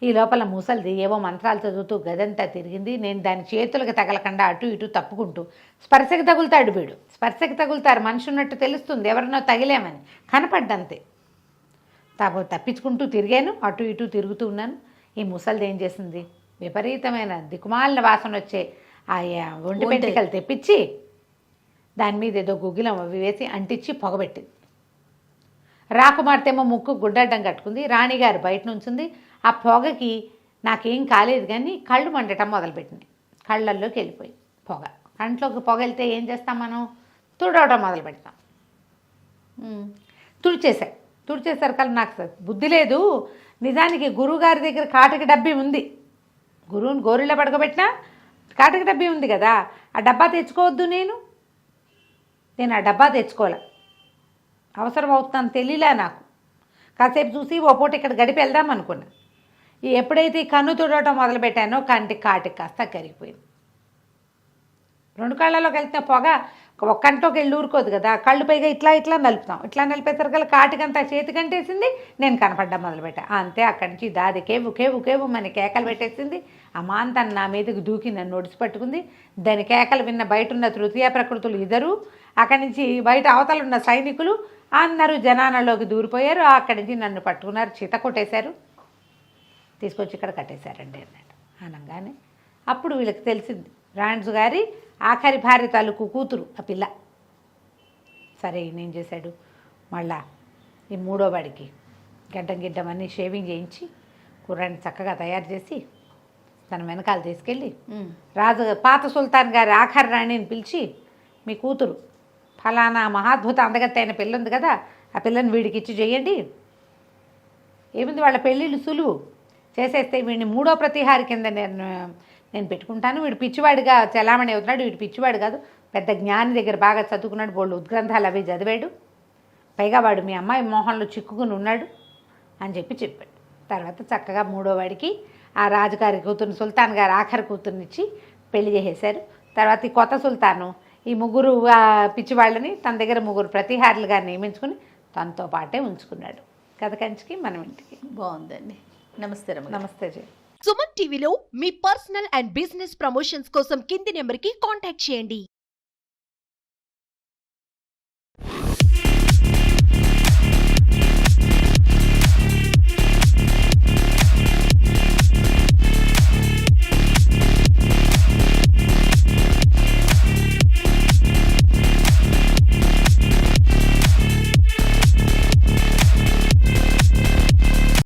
ఈ లోపల ముసలిది ఏవో మంత్రాలు చదువుతూ గదంతా తిరిగింది. నేను దాని చేతులకు తగలకుండా అటు ఇటు తప్పుకుంటూ, స్పర్శకి తగులుతాడు వీడు, స్పర్శకి తగులుతారు, మనిషి ఉన్నట్టు తెలుస్తుంది, ఎవరినో తగిలేమని కనపడ్డంతే. తప్పించుకుంటూ తిరిగాను, అటు ఇటు తిరుగుతూ ఉన్నాను. ఈ ముసలిది ఏం చేసింది, విపరీతమైన దిక్కుమాలిన వాసన వచ్చే ఆ ఒంటి పెంటికలు తెప్పించి దాని మీద ఏదో గుగ్గిలం అవి వేసి అంటించి పొగబెట్టింది. రాకుమార్తెమో ముక్కు గుడ్డడ్డం కట్టుకుంది, రాణిగారు బయట నుంచింది. ఆ పొగకి నాకేం కాలేదు కానీ కళ్ళు మండటం మొదలుపెట్టింది. కళ్ళల్లోకి వెళ్ళిపోయి పొగ. కంట్లోకి పొగ వెళ్తే ఏం చేస్తాం మనం? తుడవటం మొదలు పెడతాం. తుడిచేసరికల్లా నాకు బుద్ధి లేదు. నిజానికి గురువుగారి దగ్గర కాటక డబ్బీ ఉంది. గురువుని గోరిలో పడకబెట్టినా కాటక డబ్బీ ఉంది కదా, ఆ డబ్బా తెచ్చుకోవద్దు. నేను ఆ డబ్బా తెచ్చుకోలే. అవసరం అవుతుందని తెలియలే నాకు. కాసేపు చూసి ఓ పూట ఇక్కడ గడిపి వెళ్దాం అనుకున్నా. ఎప్పుడైతే ఈ కన్ను తుడవటం మొదలుపెట్టానో కంటికి కాటికి కాస్త కరిగిపోయింది. 2 కళ్ళలోకి వెళ్తే పొగ ఒక కంట్లోకి వెళ్ళి ఊరుకోదు కదా, కళ్ళు పైగా ఇట్లా నలుపుతాం. ఇట్లా నలిపేసరికల్లా కాటికంతా చేతికంటేసింది. నేను కనపడ్డా మొదలుపెట్టా. అంతే. అక్కడి నుంచి దాది కేవు మన కేకలు పెట్టేసింది. అమాంతను నా మీదకి దూకి నన్ను ఒడిసి పట్టుకుంది. దాని కేకలు విన్న బయట ఉన్న తృతీయ ప్రకృతులు ఇద్దరు, అక్కడి నుంచి బయట అవతల ఉన్న సైనికులు అందరూ జనాలలోకి దూరిపోయారు. అక్కడి నుంచి నన్ను పట్టుకున్నారు, చిత కొట్టేశారు, తీసుకొచ్చి ఇక్కడ కట్టేశారండి అన్నాడు. అనగానే అప్పుడు వీళ్ళకి తెలిసింది రాండ్స్ గారి ఆఖరి భార్య తాలూకు కూతురు ఆ పిల్ల. సరే ఈయనేం చేశాడు, మళ్ళా ఈ 3వ వాడికి గిడ్డం అన్నీ షేవింగ్ చేయించి కుర్రాన్ని చక్కగా తయారు చేసి తన వెనకాల తీసుకెళ్ళి పాత సుల్తాన్ గారి ఆఖరి రాణిని పిలిచి, మీ కూతురు ఫలానా మహాద్భుత అందగత్త అయిన పిల్ల ఉంది కదా, ఆ పిల్లని వీడికి ఇచ్చి చేయండి. ఏముంది, వాళ్ళ పెళ్ళిళ్ళు సులువు చేసేస్తే వీడిని 3వ ప్రతిహారి కింద నేను పెట్టుకుంటాను. వీడు పిచ్చివాడిగా చలామణి అవుతున్నాడు. వీడు పిచ్చివాడు కాదు, పెద్ద జ్ఞాని దగ్గర బాగా చదువుకున్నాడు, బోళ్ళు ఉద్గ్రంథాలు అవి చదివాడు, పైగా వాడు మీ అమ్మాయి మోహంలో చిక్కుకుని ఉన్నాడు అని చెప్పాడు. తర్వాత చక్కగా 3వ వాడికి ఆ రాజుగారి కూతురుని, సుల్తాన్ గారి ఆఖరి కూతురునిచ్చి పెళ్లి చేసేశారు. తర్వాత ఈ కొత్త సుల్తాను ఈ 3 పిచ్చివాళ్ళని తన దగ్గర 3 ప్రతిహారులుగా నియమించుకుని తనతో పాటే ఉంచుకున్నాడు. కథ కంచికి మనం ఇంటికి. బాగుందండి. నమస్తే రమ్య. నమస్తే జీ. సుమన్ టీవీలో మీ పర్సనల్ అండ్ బిజినెస్ ప్రమోషన్స్ కోసం కింది నెంబర్కి కాంటాక్ట్ చేయండి.